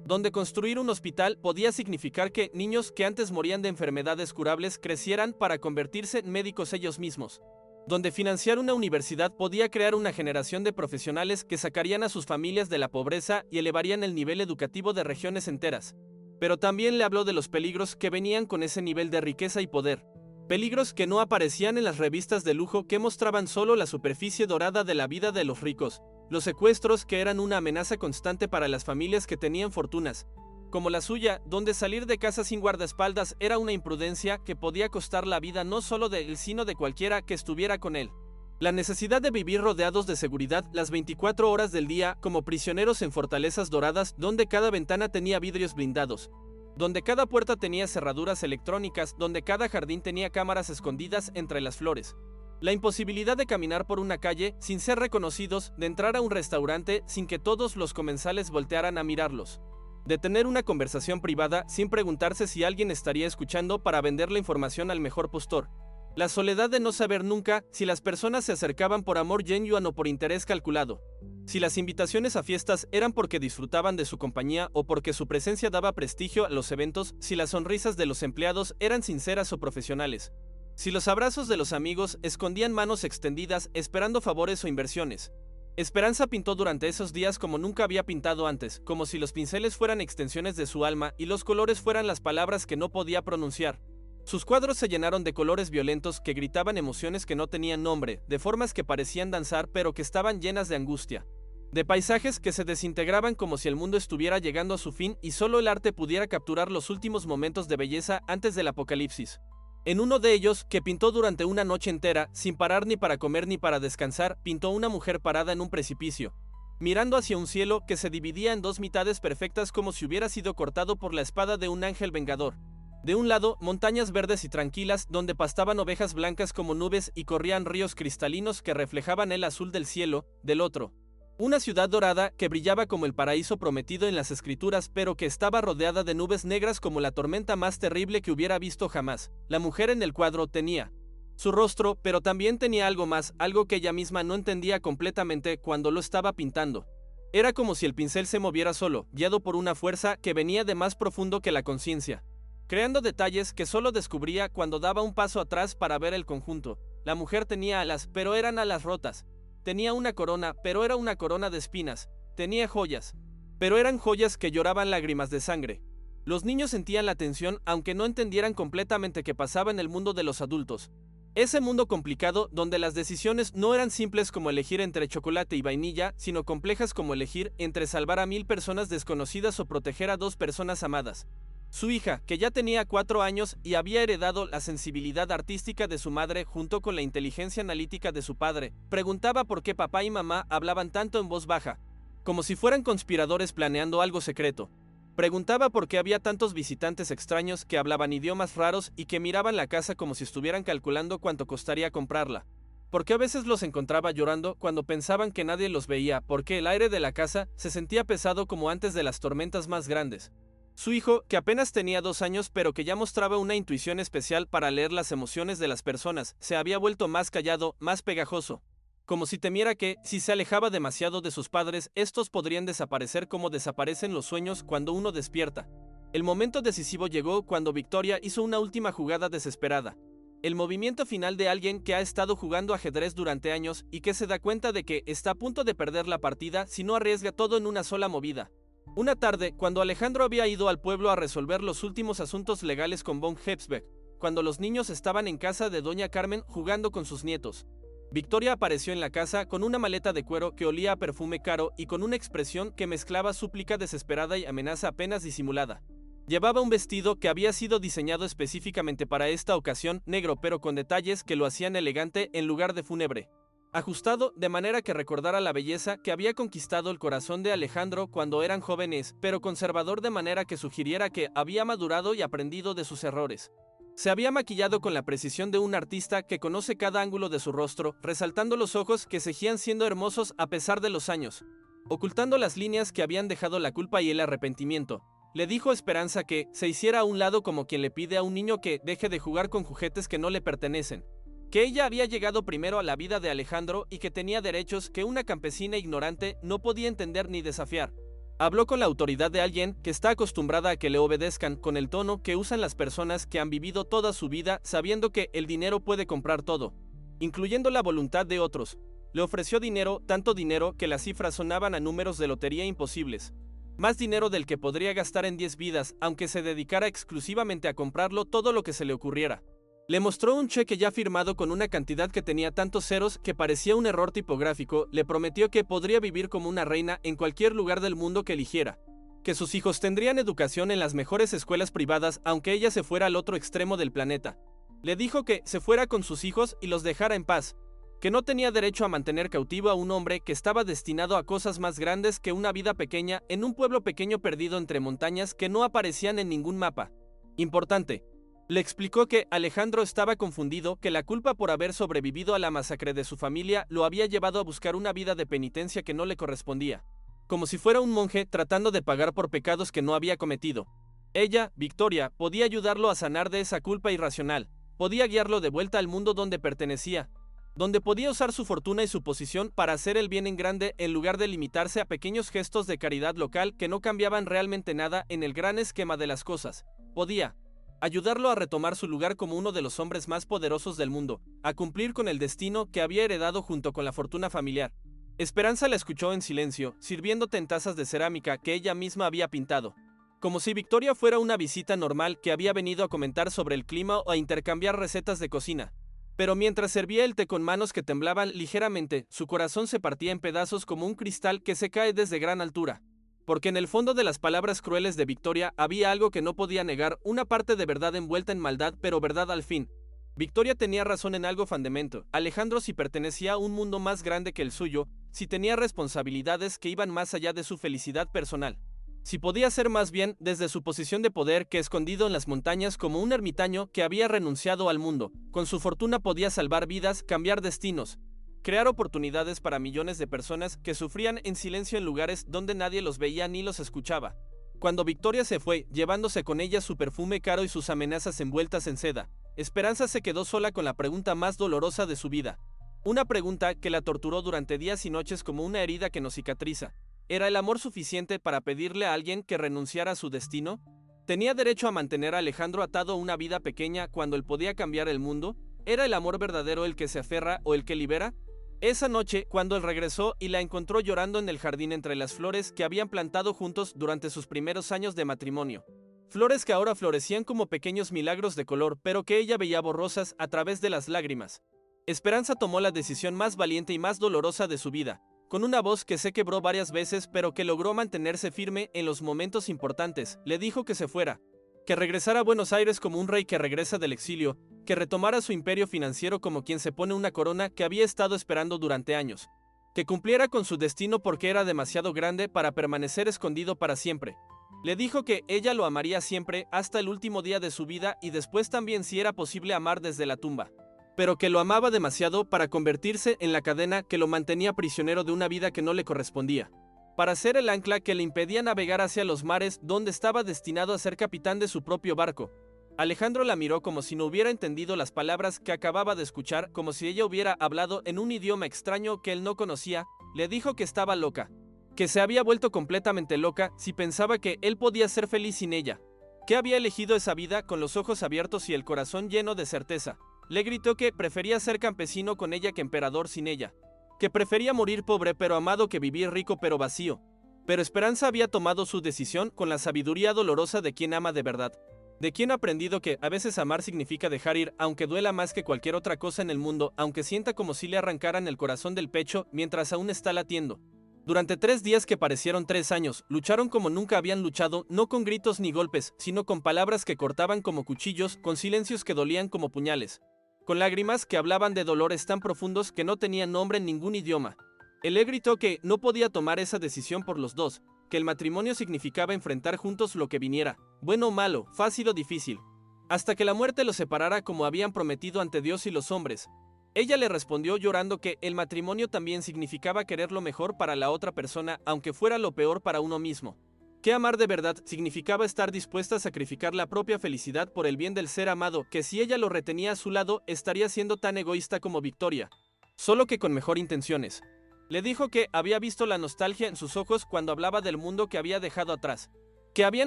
Donde construir un hospital podía significar que niños que antes morían de enfermedades curables crecieran para convertirse en médicos ellos mismos. Donde financiar una universidad podía crear una generación de profesionales que sacarían a sus familias de la pobreza y elevarían el nivel educativo de regiones enteras. Pero también le habló de los peligros que venían con ese nivel de riqueza y poder. Peligros que no aparecían en las revistas de lujo que mostraban solo la superficie dorada de la vida de los ricos. Los secuestros que eran una amenaza constante para las familias que tenían fortunas, como la suya, donde salir de casa sin guardaespaldas era una imprudencia que podía costar la vida no solo de él sino de cualquiera que estuviera con él. La necesidad de vivir rodeados de seguridad las 24 horas del día como prisioneros en fortalezas doradas donde cada ventana tenía vidrios blindados, donde cada puerta tenía cerraduras electrónicas, donde cada jardín tenía cámaras escondidas entre las flores. La imposibilidad de caminar por una calle sin ser reconocidos, de entrar a un restaurante sin que todos los comensales voltearan a mirarlos, de tener una conversación privada sin preguntarse si alguien estaría escuchando para vender la información al mejor postor. La soledad de no saber nunca si las personas se acercaban por amor genuino o por interés calculado. Si las invitaciones a fiestas eran porque disfrutaban de su compañía o porque su presencia daba prestigio a los eventos, si las sonrisas de los empleados eran sinceras o profesionales. Si los abrazos de los amigos escondían manos extendidas esperando favores o inversiones. Esperanza pintó durante esos días como nunca había pintado antes, como si los pinceles fueran extensiones de su alma y los colores fueran las palabras que no podía pronunciar. Sus cuadros se llenaron de colores violentos que gritaban emociones que no tenían nombre, de formas que parecían danzar pero que estaban llenas de angustia. De paisajes que se desintegraban como si el mundo estuviera llegando a su fin y solo el arte pudiera capturar los últimos momentos de belleza antes del apocalipsis. En uno de ellos, que pintó durante una noche entera, sin parar ni para comer ni para descansar, pintó una mujer parada en un precipicio, mirando hacia un cielo que se dividía en 2 mitades perfectas como si hubiera sido cortado por la espada de un ángel vengador. De un lado, montañas verdes y tranquilas donde pastaban ovejas blancas como nubes y corrían ríos cristalinos que reflejaban el azul del cielo. Del otro, Una ciudad dorada que brillaba como el paraíso prometido en las escrituras, pero que estaba rodeada de nubes negras como la tormenta más terrible que hubiera visto jamás. La mujer en el cuadro tenía su rostro, pero también tenía algo más, algo que ella misma no entendía completamente cuando lo estaba pintando. Era como si el pincel se moviera solo, guiado por una fuerza que venía de más profundo que la conciencia, creando detalles que solo descubría cuando daba un paso atrás para ver el conjunto. La mujer tenía alas, pero eran alas rotas. Tenía una corona, pero era una corona de espinas. Tenía joyas, pero eran joyas que lloraban lágrimas de sangre. Los niños sentían la tensión aunque no entendieran completamente qué pasaba en el mundo de los adultos. Ese mundo complicado donde las decisiones no eran simples como elegir entre chocolate y vainilla, sino complejas como elegir entre salvar a 1000 personas desconocidas o proteger a 2 personas amadas. Su hija, que ya tenía 4 años y había heredado la sensibilidad artística de su madre junto con la inteligencia analítica de su padre, preguntaba por qué papá y mamá hablaban tanto en voz baja, como si fueran conspiradores planeando algo secreto. Preguntaba por qué había tantos visitantes extraños que hablaban idiomas raros y que miraban la casa como si estuvieran calculando cuánto costaría comprarla. Por qué a veces los encontraba llorando cuando pensaban que nadie los veía, porque el aire de la casa se sentía pesado como antes de las tormentas más grandes. Su hijo, que apenas tenía 2 años pero que ya mostraba una intuición especial para leer las emociones de las personas, se había vuelto más callado, más pegajoso. Como si temiera que, si se alejaba demasiado de sus padres, estos podrían desaparecer como desaparecen los sueños cuando uno despierta. El momento decisivo llegó cuando Victoria hizo una última jugada desesperada. El movimiento final de alguien que ha estado jugando ajedrez durante años y que se da cuenta de que está a punto de perder la partida si no arriesga todo en una sola movida. Una tarde, cuando Alejandro había ido al pueblo a resolver los últimos asuntos legales con von Hebsbeck, cuando los niños estaban en casa de doña Carmen jugando con sus nietos, Victoria apareció en la casa con una maleta de cuero que olía a perfume caro y con una expresión que mezclaba súplica desesperada y amenaza apenas disimulada. Llevaba un vestido que había sido diseñado específicamente para esta ocasión, negro pero con detalles que lo hacían elegante en lugar de fúnebre. Ajustado de manera que recordara la belleza que había conquistado el corazón de Alejandro cuando eran jóvenes, pero conservador de manera que sugiriera que había madurado y aprendido de sus errores. Se había maquillado con la precisión de un artista que conoce cada ángulo de su rostro, resaltando los ojos que seguían siendo hermosos a pesar de los años, ocultando las líneas que habían dejado la culpa y el arrepentimiento. Le dijo a Esperanza que se hiciera a un lado como quien le pide a un niño que deje de jugar con juguetes que no le pertenecen, que ella había llegado primero a la vida de Alejandro y que tenía derechos que una campesina ignorante no podía entender ni desafiar. Habló con la autoridad de alguien que está acostumbrada a que le obedezcan, con el tono que usan las personas que han vivido toda su vida sabiendo que el dinero puede comprar todo, incluyendo la voluntad de otros. Le ofreció dinero, tanto dinero que las cifras sonaban a números de lotería imposibles. Más dinero del que podría gastar en 10 vidas, aunque se dedicara exclusivamente a comprarlo todo lo que se le ocurriera. Le mostró un cheque ya firmado con una cantidad que tenía tantos ceros que parecía un error tipográfico. Le prometió que podría vivir como una reina en cualquier lugar del mundo que eligiera, que sus hijos tendrían educación en las mejores escuelas privadas aunque ella se fuera al otro extremo del planeta. Le dijo que se fuera con sus hijos y los dejara en paz, que no tenía derecho a mantener cautivo a un hombre que estaba destinado a cosas más grandes que una vida pequeña en un pueblo pequeño perdido entre montañas que no aparecían en ningún mapa importante. Le explicó que Alejandro estaba confundido, que la culpa por haber sobrevivido a la masacre de su familia lo había llevado a buscar una vida de penitencia que no le correspondía, como si fuera un monje tratando de pagar por pecados que no había cometido. Ella, Victoria, podía ayudarlo a sanar de esa culpa irracional, podía guiarlo de vuelta al mundo donde pertenecía, donde podía usar su fortuna y su posición para hacer el bien en grande en lugar de limitarse a pequeños gestos de caridad local que no cambiaban realmente nada en el gran esquema de las cosas. Podía ayudarlo a retomar su lugar como uno de los hombres más poderosos del mundo, a cumplir con el destino que había heredado junto con la fortuna familiar. Esperanza la escuchó en silencio, sirviéndote en tazas de cerámica que ella misma había pintado, como si Victoria fuera una visita normal que había venido a comentar sobre el clima o a intercambiar recetas de cocina. Pero mientras servía el té con manos que temblaban ligeramente, su corazón se partía en pedazos como un cristal que se cae desde gran altura. Porque en el fondo de las palabras crueles de Victoria había algo que no podía negar, una parte de verdad envuelta en maldad, pero verdad al fin. Victoria tenía razón en algo fundamental. Alejandro, si pertenecía a un mundo más grande que el suyo, si tenía responsabilidades que iban más allá de su felicidad personal, si podía hacer más bien desde su posición de poder que escondido en las montañas como un ermitaño que había renunciado al mundo, con su fortuna podía salvar vidas, cambiar destinos, crear oportunidades para millones de personas que sufrían en silencio en lugares donde nadie los veía ni los escuchaba. Cuando Victoria se fue, llevándose con ella su perfume caro y sus amenazas envueltas en seda, Esperanza se quedó sola con la pregunta más dolorosa de su vida. Una pregunta que la torturó durante días y noches como una herida que no cicatriza. ¿Era el amor suficiente para pedirle a alguien que renunciara a su destino? ¿Tenía derecho a mantener a Alejandro atado a una vida pequeña cuando él podía cambiar el mundo? ¿Era el amor verdadero el que se aferra o el que libera? Esa noche, cuando él regresó y la encontró llorando en el jardín entre las flores que habían plantado juntos durante sus primeros años de matrimonio. Flores que ahora florecían como pequeños milagros de color, pero que ella veía borrosas a través de las lágrimas. Esperanza tomó la decisión más valiente y más dolorosa de su vida, con una voz que se quebró varias veces pero que logró mantenerse firme en los momentos importantes. Le dijo que se fuera, que regresara a Buenos Aires como un rey que regresa del exilio, que retomara su imperio financiero como quien se pone una corona que había estado esperando durante años, que cumpliera con su destino porque era demasiado grande para permanecer escondido para siempre. Le dijo que ella lo amaría siempre hasta el último día de su vida y después también si era posible amar desde la tumba, pero que lo amaba demasiado para convertirse en la cadena que lo mantenía prisionero de una vida que no le correspondía, para ser el ancla que le impedía navegar hacia los mares donde estaba destinado a ser capitán de su propio barco. Alejandro la miró como si no hubiera entendido las palabras que acababa de escuchar, como si ella hubiera hablado en un idioma extraño que él no conocía. Le dijo que estaba loca, que se había vuelto completamente loca si pensaba que él podía ser feliz sin ella, que había elegido esa vida con los ojos abiertos y el corazón lleno de certeza. Le gritó que prefería ser campesino con ella que emperador sin ella, que prefería morir pobre pero amado que vivir rico pero vacío. Pero Esperanza había tomado su decisión con la sabiduría dolorosa de quien ama de verdad, de quien ha aprendido que a veces amar significa dejar ir, aunque duela más que cualquier otra cosa en el mundo, aunque sienta como si le arrancaran el corazón del pecho mientras aún está latiendo. Durante 3 días que parecieron 3 años, lucharon como nunca habían luchado, no con gritos ni golpes, sino con palabras que cortaban como cuchillos, con silencios que dolían como puñales, con lágrimas que hablaban de dolores tan profundos que no tenían nombre en ningún idioma. Él le gritó que no podía tomar esa decisión por los dos, que el matrimonio significaba enfrentar juntos lo que viniera, bueno o malo, fácil o difícil, hasta que la muerte los separara como habían prometido ante Dios y los hombres. Ella le respondió llorando que el matrimonio también significaba querer lo mejor para la otra persona, aunque fuera lo peor para uno mismo. Que amar de verdad significaba estar dispuesta a sacrificar la propia felicidad por el bien del ser amado, que si ella lo retenía a su lado, estaría siendo tan egoísta como Victoria, solo que con mejor intenciones. Le dijo que había visto la nostalgia en sus ojos cuando hablaba del mundo que había dejado atrás, que había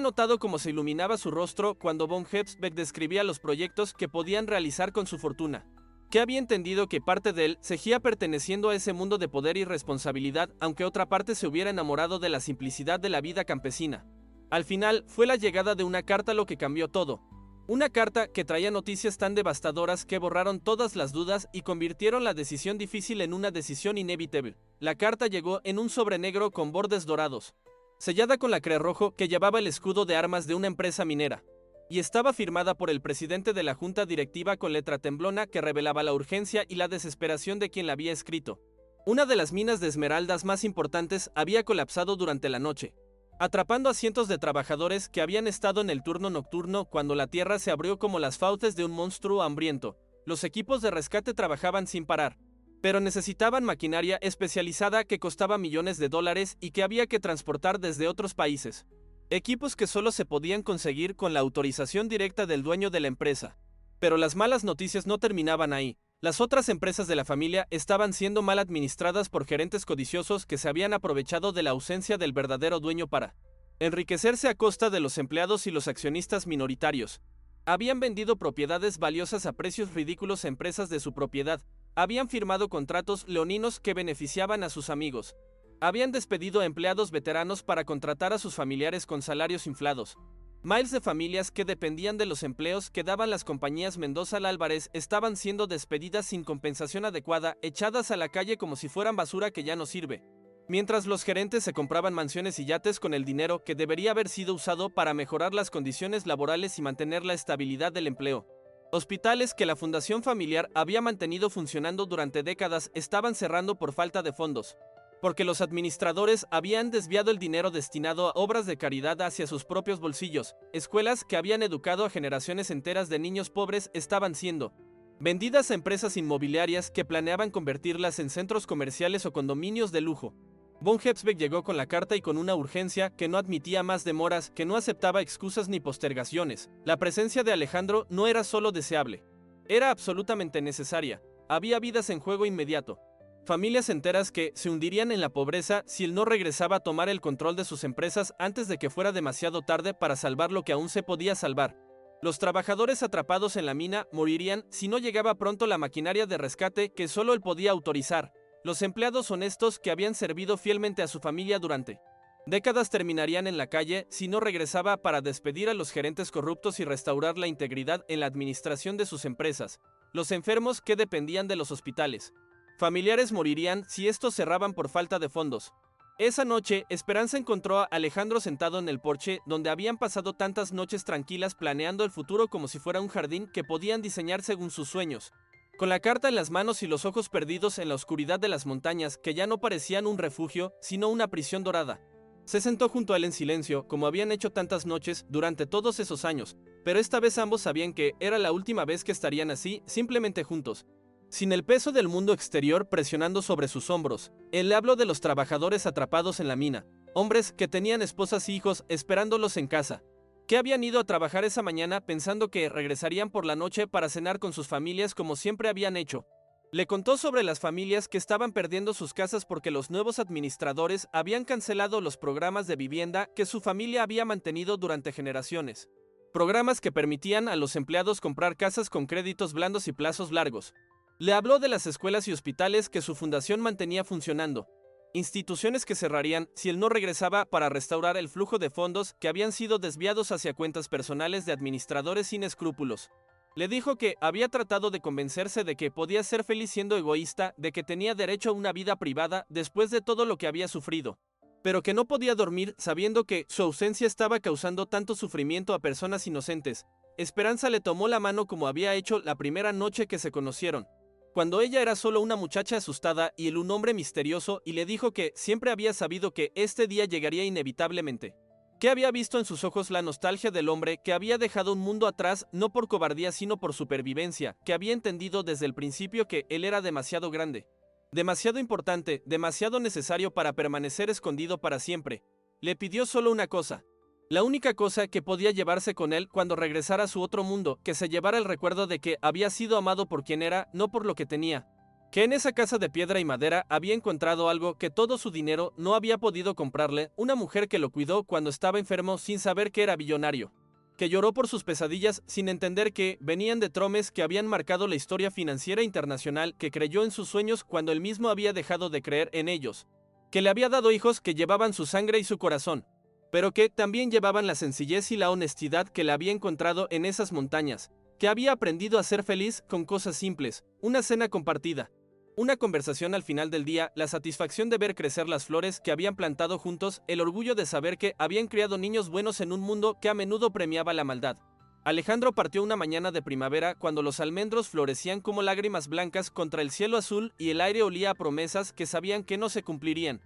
notado cómo se iluminaba su rostro cuando von Hebsbeck describía los proyectos que podían realizar con su fortuna, que había entendido que parte de él seguía perteneciendo a ese mundo de poder y responsabilidad, aunque otra parte se hubiera enamorado de la simplicidad de la vida campesina. Al final, fue la llegada de una carta lo que cambió todo. Una carta que traía noticias tan devastadoras que borraron todas las dudas y convirtieron la decisión difícil en una decisión inevitable. La carta llegó en un sobre negro con bordes dorados, sellada con la cruz roja que llevaba el escudo de armas de una empresa minera, y estaba firmada por el presidente de la junta directiva con letra temblona que revelaba la urgencia y la desesperación de quien la había escrito. Una de las minas de esmeraldas más importantes había colapsado durante la noche, atrapando a cientos de trabajadores que habían estado en el turno nocturno cuando la tierra se abrió como las fauces de un monstruo hambriento. Los equipos de rescate trabajaban sin parar, pero necesitaban maquinaria especializada que costaba millones de dólares y que había que transportar desde otros países. Equipos que solo se podían conseguir con la autorización directa del dueño de la empresa. Pero las malas noticias no terminaban ahí. Las otras empresas de la familia estaban siendo mal administradas por gerentes codiciosos que se habían aprovechado de la ausencia del verdadero dueño para enriquecerse a costa de los empleados y los accionistas minoritarios. Habían vendido propiedades valiosas a precios ridículos a empresas de su propiedad. Habían firmado contratos leoninos que beneficiaban a sus amigos. Habían despedido a empleados veteranos para contratar a sus familiares con salarios inflados. Miles de familias que dependían de los empleos que daban las compañías Mendoza Álvarez estaban siendo despedidas sin compensación adecuada, echadas a la calle como si fueran basura que ya no sirve. Mientras los gerentes se compraban mansiones y yates con el dinero que debería haber sido usado para mejorar las condiciones laborales y mantener la estabilidad del empleo. Hospitales que la Fundación Familiar había mantenido funcionando durante décadas estaban cerrando por falta de fondos, porque los administradores habían desviado el dinero destinado a obras de caridad hacia sus propios bolsillos. Escuelas que habían educado a generaciones enteras de niños pobres estaban siendo vendidas a empresas inmobiliarias que planeaban convertirlas en centros comerciales o condominios de lujo. Von Hebsbeck llegó con la carta y con una urgencia que no admitía más demoras, que no aceptaba excusas ni postergaciones. La presencia de Alejandro no era solo deseable, era absolutamente necesaria. Había vidas en juego inmediato. Familias enteras que se hundirían en la pobreza si él no regresaba a tomar el control de sus empresas antes de que fuera demasiado tarde para salvar lo que aún se podía salvar. Los trabajadores atrapados en la mina morirían si no llegaba pronto la maquinaria de rescate que solo él podía autorizar. Los empleados honestos que habían servido fielmente a su familia durante décadas terminarían en la calle si no regresaba para despedir a los gerentes corruptos y restaurar la integridad en la administración de sus empresas. Los enfermos que dependían de los hospitales familiares morirían si estos cerraban por falta de fondos. Esa noche, Esperanza encontró a Alejandro sentado en el porche donde habían pasado tantas noches tranquilas planeando el futuro como si fuera un jardín que podían diseñar según sus sueños. Con la carta en las manos y los ojos perdidos en la oscuridad de las montañas que ya no parecían un refugio, sino una prisión dorada. Se sentó junto a él en silencio, como habían hecho tantas noches durante todos esos años, pero esta vez ambos sabían que era la última vez que estarían así, simplemente juntos. Sin el peso del mundo exterior presionando sobre sus hombros, él le habló de los trabajadores atrapados en la mina, hombres que tenían esposas y hijos esperándolos en casa, que habían ido a trabajar esa mañana pensando que regresarían por la noche para cenar con sus familias como siempre habían hecho. Le contó sobre las familias que estaban perdiendo sus casas porque los nuevos administradores habían cancelado los programas de vivienda que su familia había mantenido durante generaciones. Programas que permitían a los empleados comprar casas con créditos blandos y plazos largos. Le habló de las escuelas y hospitales que su fundación mantenía funcionando, instituciones que cerrarían si él no regresaba para restaurar el flujo de fondos que habían sido desviados hacia cuentas personales de administradores sin escrúpulos. Le dijo que había tratado de convencerse de que podía ser feliz siendo egoísta, de que tenía derecho a una vida privada después de todo lo que había sufrido, pero que no podía dormir sabiendo que su ausencia estaba causando tanto sufrimiento a personas inocentes. Esperanza le tomó la mano como había hecho la primera noche que se conocieron, cuando ella era solo una muchacha asustada y él un hombre misterioso, y le dijo que siempre había sabido que este día llegaría inevitablemente. Que había visto en sus ojos la nostalgia del hombre que había dejado un mundo atrás no por cobardía sino por supervivencia, que había entendido desde el principio que él era demasiado grande, demasiado importante, demasiado necesario para permanecer escondido para siempre. Le pidió solo una cosa. La única cosa que podía llevarse con él cuando regresara a su otro mundo, que se llevara el recuerdo de que había sido amado por quien era, no por lo que tenía. Que en esa casa de piedra y madera había encontrado algo que todo su dinero no había podido comprarle, una mujer que lo cuidó cuando estaba enfermo sin saber que era billonario. Que lloró por sus pesadillas sin entender que venían de tromes que habían marcado la historia financiera internacional, que creyó en sus sueños cuando él mismo había dejado de creer en ellos. Que le había dado hijos que llevaban su sangre y su corazón, pero que también llevaban la sencillez y la honestidad que le había encontrado en esas montañas, que había aprendido a ser feliz con cosas simples, una cena compartida, una conversación al final del día, la satisfacción de ver crecer las flores que habían plantado juntos, el orgullo de saber que habían criado niños buenos en un mundo que a menudo premiaba la maldad. Alejandro partió una mañana de primavera cuando los almendros florecían como lágrimas blancas contra el cielo azul y el aire olía a promesas que sabían que no se cumplirían.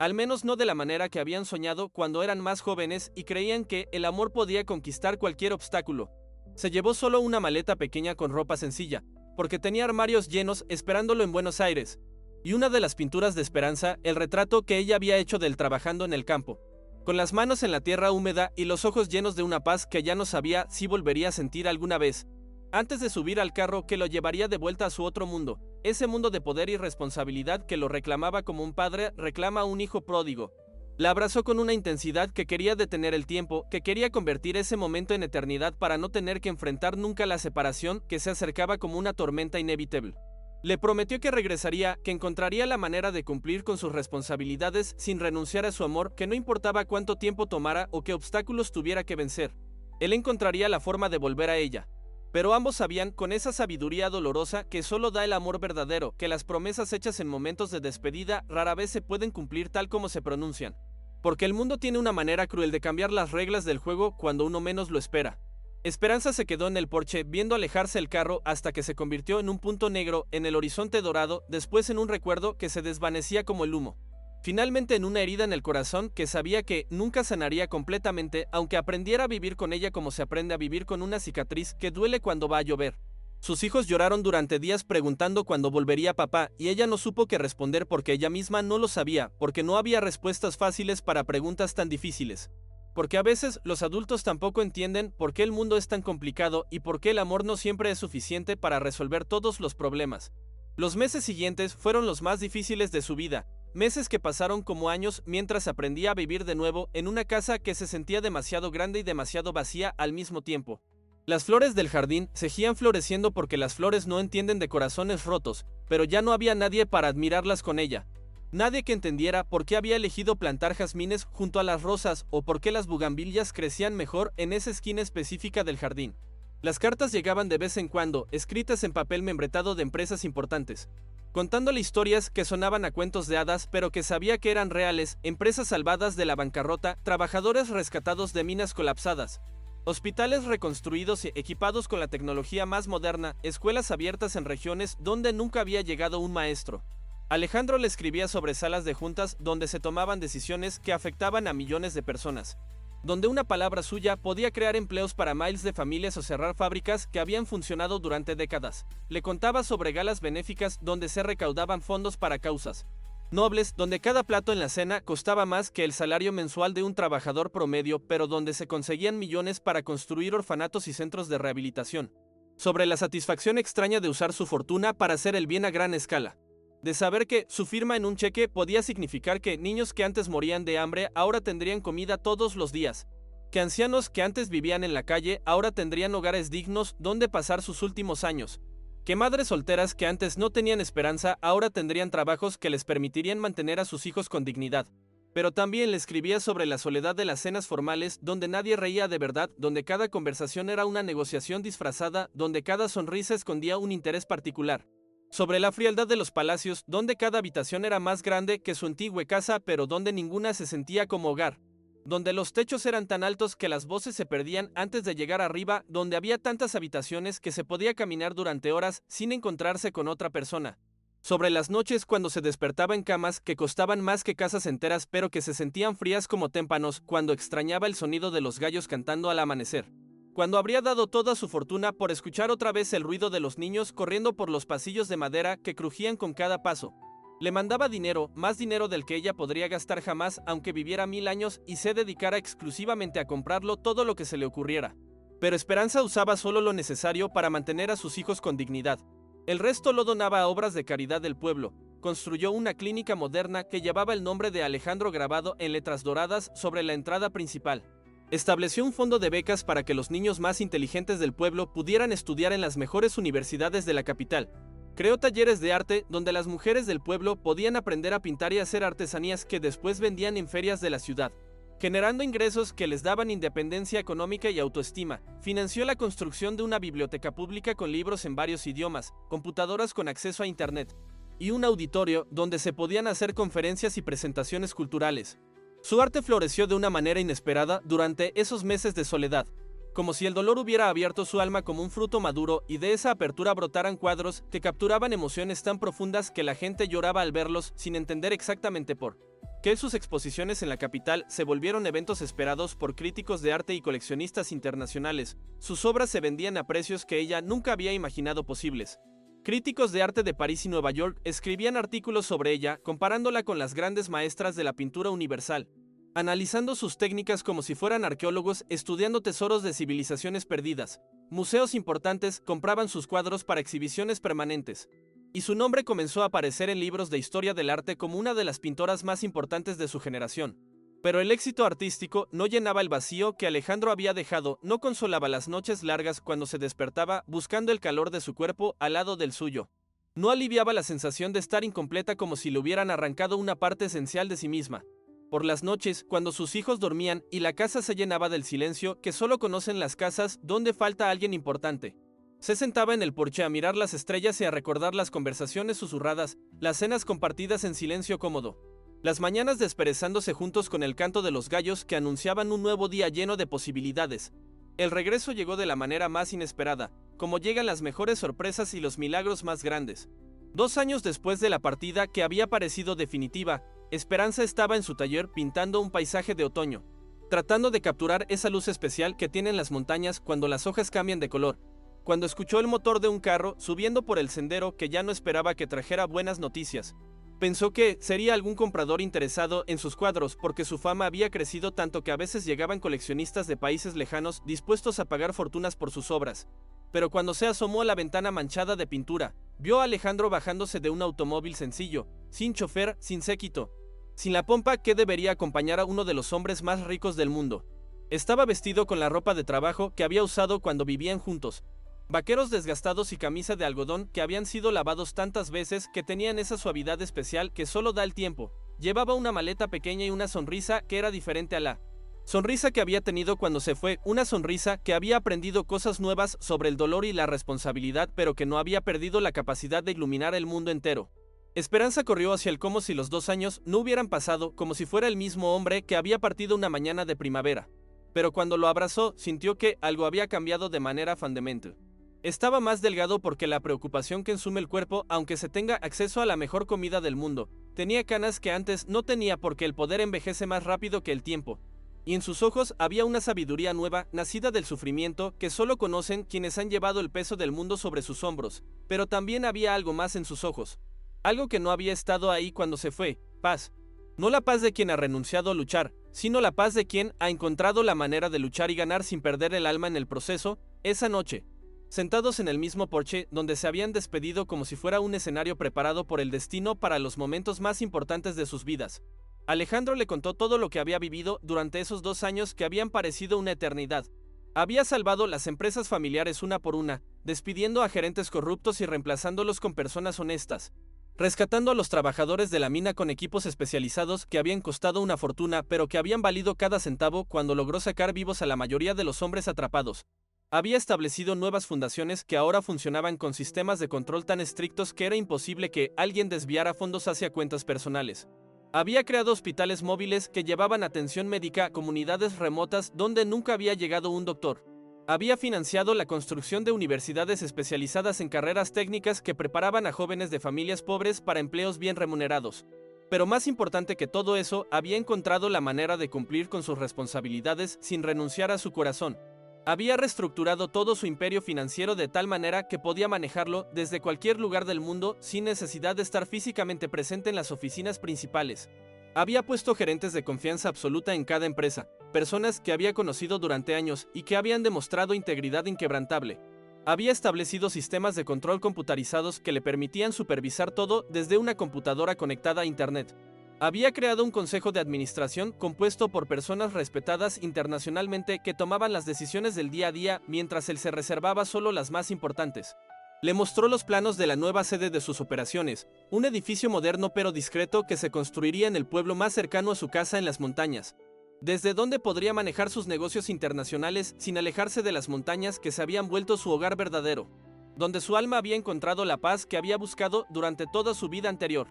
Al menos no de la manera que habían soñado cuando eran más jóvenes y creían que el amor podía conquistar cualquier obstáculo. Se llevó solo una maleta pequeña con ropa sencilla, porque tenía armarios llenos esperándolo en Buenos Aires, y una de las pinturas de Esperanza, el retrato que ella había hecho de él trabajando en el campo, con las manos en la tierra húmeda y los ojos llenos de una paz que ya no sabía si volvería a sentir alguna vez, antes de subir al carro que lo llevaría de vuelta a su otro mundo, ese mundo de poder y responsabilidad que lo reclamaba como un padre reclama a un hijo pródigo. La abrazó con una intensidad que quería detener el tiempo, que quería convertir ese momento en eternidad para no tener que enfrentar nunca la separación que se acercaba como una tormenta inevitable. Le prometió que regresaría, que encontraría la manera de cumplir con sus responsabilidades sin renunciar a su amor, que no importaba cuánto tiempo tomara o qué obstáculos tuviera que vencer. Él encontraría la forma de volver a ella. Pero ambos sabían, con esa sabiduría dolorosa, que solo da el amor verdadero, que las promesas hechas en momentos de despedida rara vez se pueden cumplir tal como se pronuncian. Porque el mundo tiene una manera cruel de cambiar las reglas del juego cuando uno menos lo espera. Esperanza se quedó en el porche viendo alejarse el carro hasta que se convirtió en un punto negro en el horizonte dorado, después en un recuerdo que se desvanecía como el humo. Finalmente en una herida en el corazón que sabía que nunca sanaría completamente, aunque aprendiera a vivir con ella como se aprende a vivir con una cicatriz que duele cuando va a llover. Sus hijos lloraron durante días preguntando cuándo volvería papá, y ella no supo qué responder porque ella misma no lo sabía, porque no había respuestas fáciles para preguntas tan difíciles. Porque a veces los adultos tampoco entienden por qué el mundo es tan complicado y por qué el amor no siempre es suficiente para resolver todos los problemas. Los meses siguientes fueron los más difíciles de su vida, meses que pasaron como años mientras aprendía a vivir de nuevo en una casa que se sentía demasiado grande y demasiado vacía al mismo tiempo. Las flores del jardín seguían floreciendo porque las flores no entienden de corazones rotos, pero ya no había nadie para admirarlas con ella. Nadie que entendiera por qué había elegido plantar jazmines junto a las rosas o por qué las bugambilias crecían mejor en esa esquina específica del jardín. Las cartas llegaban de vez en cuando, escritas en papel membretado de empresas importantes, contándole historias que sonaban a cuentos de hadas pero que sabía que eran reales, empresas salvadas de la bancarrota, trabajadores rescatados de minas colapsadas, hospitales reconstruidos y equipados con la tecnología más moderna, escuelas abiertas en regiones donde nunca había llegado un maestro. Alejandro le escribía sobre salas de juntas donde se tomaban decisiones que afectaban a millones de personas, donde una palabra suya podía crear empleos para miles de familias o cerrar fábricas que habían funcionado durante décadas. Le contaba sobre galas benéficas donde se recaudaban fondos para causas nobles, donde cada plato en la cena costaba más que el salario mensual de un trabajador promedio, pero donde se conseguían millones para construir orfanatos y centros de rehabilitación. Sobre la satisfacción extraña de usar su fortuna para hacer el bien a gran escala. De saber que su firma en un cheque podía significar que niños que antes morían de hambre ahora tendrían comida todos los días. Que ancianos que antes vivían en la calle ahora tendrían hogares dignos donde pasar sus últimos años. Que madres solteras que antes no tenían esperanza ahora tendrían trabajos que les permitirían mantener a sus hijos con dignidad. Pero también le escribía sobre la soledad de las cenas formales donde nadie reía de verdad, donde cada conversación era una negociación disfrazada, donde cada sonrisa escondía un interés particular. Sobre la frialdad de los palacios, donde cada habitación era más grande que su antigua casa pero donde ninguna se sentía como hogar. Donde los techos eran tan altos que las voces se perdían antes de llegar arriba, donde había tantas habitaciones que se podía caminar durante horas sin encontrarse con otra persona. Sobre las noches cuando se despertaba en camas que costaban más que casas enteras pero que se sentían frías como témpanos, cuando extrañaba el sonido de los gallos cantando al amanecer. Cuando habría dado toda su fortuna por escuchar otra vez el ruido de los niños corriendo por los pasillos de madera que crujían con cada paso. Le mandaba dinero, más dinero del que ella podría gastar jamás aunque viviera 1000 años y se dedicara exclusivamente a comprarlo todo lo que se le ocurriera. Pero Esperanza usaba solo lo necesario para mantener a sus hijos con dignidad. El resto lo donaba a obras de caridad del pueblo. Construyó una clínica moderna que llevaba el nombre de Alejandro grabado en letras doradas sobre la entrada principal. Estableció un fondo de becas para que los niños más inteligentes del pueblo pudieran estudiar en las mejores universidades de la capital. Creó talleres de arte donde las mujeres del pueblo podían aprender a pintar y hacer artesanías que después vendían en ferias de la ciudad, generando ingresos que les daban independencia económica y autoestima. Financió la construcción de una biblioteca pública con libros en varios idiomas, computadoras con acceso a internet, y un auditorio donde se podían hacer conferencias y presentaciones culturales. Su arte floreció de una manera inesperada durante esos meses de soledad, como si el dolor hubiera abierto su alma como un fruto maduro y de esa apertura brotaran cuadros que capturaban emociones tan profundas que la gente lloraba al verlos sin entender exactamente por qué. Sus exposiciones en la capital se volvieron eventos esperados por críticos de arte y coleccionistas internacionales. Sus obras se vendían a precios que ella nunca había imaginado posibles. Críticos de arte de París y Nueva York escribían artículos sobre ella, comparándola con las grandes maestras de la pintura universal, analizando sus técnicas como si fueran arqueólogos estudiando tesoros de civilizaciones perdidas. Museos importantes compraban sus cuadros para exhibiciones permanentes, y su nombre comenzó a aparecer en libros de historia del arte como una de las pintoras más importantes de su generación. Pero el éxito artístico no llenaba el vacío que Alejandro había dejado, no consolaba las noches largas cuando se despertaba buscando el calor de su cuerpo al lado del suyo. No aliviaba la sensación de estar incompleta como si le hubieran arrancado una parte esencial de sí misma. Por las noches, cuando sus hijos dormían y la casa se llenaba del silencio que solo conocen las casas donde falta alguien importante, se sentaba en el porche a mirar las estrellas y a recordar las conversaciones susurradas, las cenas compartidas en silencio cómodo, las mañanas desperezándose juntos con el canto de los gallos que anunciaban un nuevo día lleno de posibilidades. El regreso llegó de la manera más inesperada, como llegan las mejores sorpresas y los milagros más grandes. 2 años después de la partida que había parecido definitiva, Esperanza estaba en su taller pintando un paisaje de otoño, tratando de capturar esa luz especial que tienen las montañas cuando las hojas cambian de color. cuando escuchó el motor de un carro subiendo por el sendero que ya no esperaba que trajera buenas noticias. Pensó que sería algún comprador interesado en sus cuadros porque su fama había crecido tanto que a veces llegaban coleccionistas de países lejanos dispuestos a pagar fortunas por sus obras. Pero cuando se asomó a la ventana manchada de pintura, vio a Alejandro bajándose de un automóvil sencillo, sin chofer, sin séquito, sin la pompa que debería acompañar a uno de los hombres más ricos del mundo. Estaba vestido con la ropa de trabajo que había usado cuando vivían juntos. Vaqueros desgastados y camisa de algodón que habían sido lavados tantas veces que tenían esa suavidad especial que solo da el tiempo. Llevaba una maleta pequeña y una sonrisa que era diferente a la sonrisa que había tenido cuando se fue, una sonrisa que había aprendido cosas nuevas sobre el dolor y la responsabilidad, pero que no había perdido la capacidad de iluminar el mundo entero. Esperanza corrió hacia él como si los 2 años no hubieran pasado, como si fuera el mismo hombre que había partido una mañana de primavera. Pero cuando lo abrazó, sintió que algo había cambiado de manera fundamental. Estaba más delgado porque la preocupación que ensume el cuerpo, aunque se tenga acceso a la mejor comida del mundo, tenía canas que antes no tenía porque el poder envejece más rápido que el tiempo. Y en sus ojos había una sabiduría nueva, nacida del sufrimiento, que solo conocen quienes han llevado el peso del mundo sobre sus hombros, pero también había algo más en sus ojos. Algo que no había estado ahí cuando se fue, paz. No la paz de quien ha renunciado a luchar, sino la paz de quien ha encontrado la manera de luchar y ganar sin perder el alma en el proceso. Esa noche, sentados en el mismo porche donde se habían despedido como si fuera un escenario preparado por el destino para los momentos más importantes de sus vidas, Alejandro le contó todo lo que había vivido durante esos 2 años que habían parecido una eternidad. Había salvado las empresas familiares una por una, despidiendo a gerentes corruptos y reemplazándolos con personas honestas, rescatando a los trabajadores de la mina con equipos especializados que habían costado una fortuna pero que habían valido cada centavo cuando logró sacar vivos a la mayoría de los hombres atrapados. Había establecido nuevas fundaciones que ahora funcionaban con sistemas de control tan estrictos que era imposible que alguien desviara fondos hacia cuentas personales. Había creado hospitales móviles que llevaban atención médica a comunidades remotas donde nunca había llegado un doctor. Había financiado la construcción de universidades especializadas en carreras técnicas que preparaban a jóvenes de familias pobres para empleos bien remunerados. Pero más importante que todo eso, había encontrado la manera de cumplir con sus responsabilidades sin renunciar a su corazón. Había reestructurado todo su imperio financiero de tal manera que podía manejarlo desde cualquier lugar del mundo sin necesidad de estar físicamente presente en las oficinas principales. Había puesto gerentes de confianza absoluta en cada empresa, personas que había conocido durante años y que habían demostrado integridad inquebrantable. Había establecido sistemas de control computarizados que le permitían supervisar todo desde una computadora conectada a Internet. Había creado un consejo de administración compuesto por personas respetadas internacionalmente que tomaban las decisiones del día a día mientras él se reservaba solo las más importantes. Le mostró los planos de la nueva sede de sus operaciones, un edificio moderno pero discreto que se construiría en el pueblo más cercano a su casa en las montañas, desde donde podría manejar sus negocios internacionales sin alejarse de las montañas que se habían vuelto su hogar verdadero, donde su alma había encontrado la paz que había buscado durante toda su vida anterior.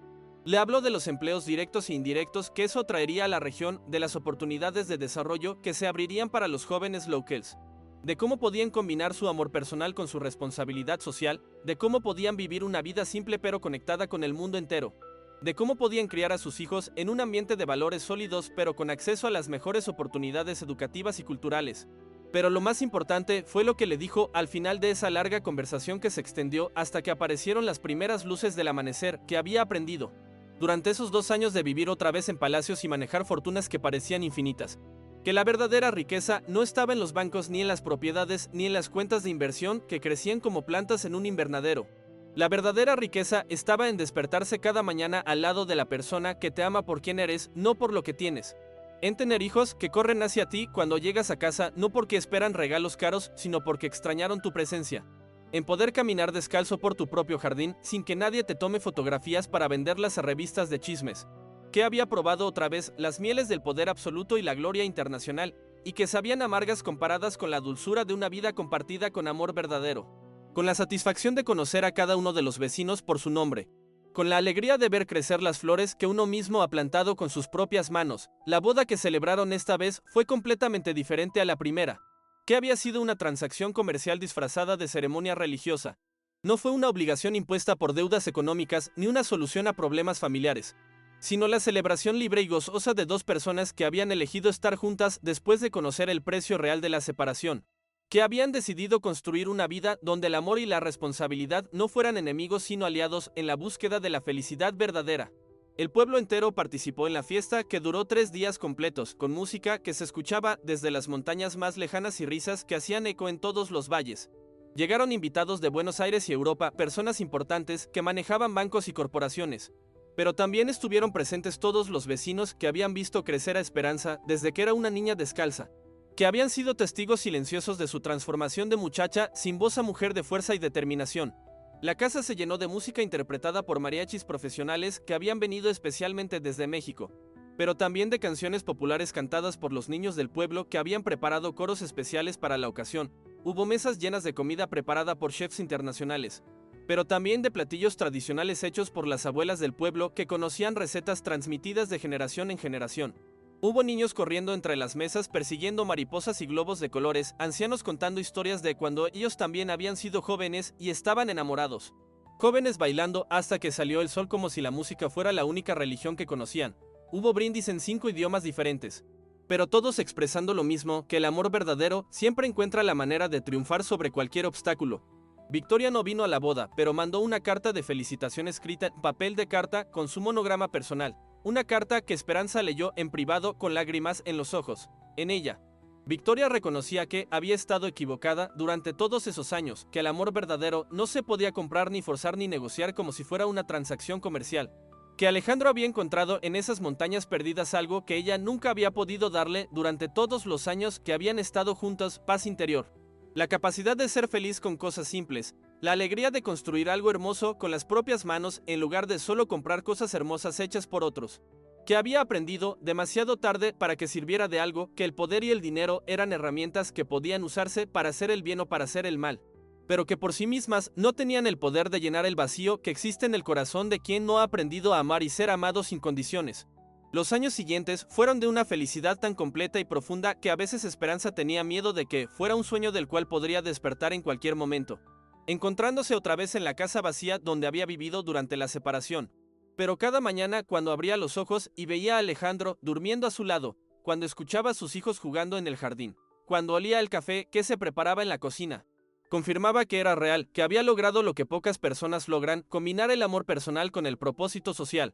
Le habló de los empleos directos e indirectos que eso traería a la región, de las oportunidades de desarrollo que se abrirían para los jóvenes locals, de cómo podían combinar su amor personal con su responsabilidad social, de cómo podían vivir una vida simple pero conectada con el mundo entero, de cómo podían criar a sus hijos en un ambiente de valores sólidos pero con acceso a las mejores oportunidades educativas y culturales. Pero lo más importante fue lo que le dijo al final de esa larga conversación que se extendió hasta que aparecieron las primeras luces del amanecer que había aprendido durante esos 2 años de vivir otra vez en palacios y manejar fortunas que parecían infinitas, que la verdadera riqueza no estaba en los bancos ni en las propiedades ni en las cuentas de inversión que crecían como plantas en un invernadero. La verdadera riqueza estaba en despertarse cada mañana al lado de la persona que te ama por quien eres, no por lo que tienes. En tener hijos que corren hacia ti cuando llegas a casa no porque esperan regalos caros, sino porque extrañaron tu presencia. En poder caminar descalzo por tu propio jardín sin que nadie te tome fotografías para venderlas a revistas de chismes. Que había probado otra vez las mieles del poder absoluto y la gloria internacional, y que sabían amargas comparadas con la dulzura de una vida compartida con amor verdadero. Con la satisfacción de conocer a cada uno de los vecinos por su nombre. Con la alegría de ver crecer las flores que uno mismo ha plantado con sus propias manos. La boda que celebraron esta vez fue completamente diferente a la primera, que había sido una transacción comercial disfrazada de ceremonia religiosa. No fue una obligación impuesta por deudas económicas ni una solución a problemas familiares, sino la celebración libre y gozosa de dos personas que habían elegido estar juntas después de conocer el precio real de la separación. que habían decidido construir una vida donde el amor y la responsabilidad no fueran enemigos sino aliados en la búsqueda de la felicidad verdadera. El pueblo entero participó en la fiesta que duró 3 días completos, con música que se escuchaba desde las montañas más lejanas y risas que hacían eco en todos los valles. Llegaron invitados de Buenos Aires y Europa, personas importantes que manejaban bancos y corporaciones. Pero también estuvieron presentes todos los vecinos que habían visto crecer a Esperanza desde que era una niña descalza, que habían sido testigos silenciosos de su transformación de muchacha sin voz a mujer de fuerza y determinación. La casa se llenó de música interpretada por mariachis profesionales que habían venido especialmente desde México, pero también de canciones populares cantadas por los niños del pueblo que habían preparado coros especiales para la ocasión. Hubo mesas llenas de comida preparada por chefs internacionales, pero también de platillos tradicionales hechos por las abuelas del pueblo que conocían recetas transmitidas de generación en generación. Hubo niños corriendo entre las mesas persiguiendo mariposas y globos de colores, ancianos contando historias de cuando ellos también habían sido jóvenes y estaban enamorados. Jóvenes bailando hasta que salió el sol como si la música fuera la única religión que conocían. Hubo brindis en 5 idiomas diferentes, pero todos expresando lo mismo, que el amor verdadero siempre encuentra la manera de triunfar sobre cualquier obstáculo. Victoria no vino a la boda, pero mandó una carta de felicitación escrita en papel de carta con su monograma personal. Una carta que Esperanza leyó en privado con lágrimas en los ojos. En ella, Victoria reconocía que había estado equivocada durante todos esos años, que el amor verdadero no se podía comprar ni forzar ni negociar como si fuera una transacción comercial, que Alejandro había encontrado en esas montañas perdidas algo que ella nunca había podido darle durante todos los años que habían estado juntos: paz interior. La capacidad de ser feliz con cosas simples, la alegría de construir algo hermoso con las propias manos en lugar de solo comprar cosas hermosas hechas por otros, que había aprendido demasiado tarde para que sirviera de algo, que el poder y el dinero eran herramientas que podían usarse para hacer el bien o para hacer el mal, pero que por sí mismas no tenían el poder de llenar el vacío que existe en el corazón de quien no ha aprendido a amar y ser amado sin condiciones. Los años siguientes fueron de una felicidad tan completa y profunda que a veces Esperanza tenía miedo de que fuera un sueño del cual podría despertar en cualquier momento, encontrándose otra vez en la casa vacía donde había vivido durante la separación. Pero cada mañana, cuando abría los ojos y veía a Alejandro durmiendo a su lado, cuando escuchaba a sus hijos jugando en el jardín, cuando olía el café que se preparaba en la cocina, confirmaba que era real, que había logrado lo que pocas personas logran: combinar el amor personal con el propósito social.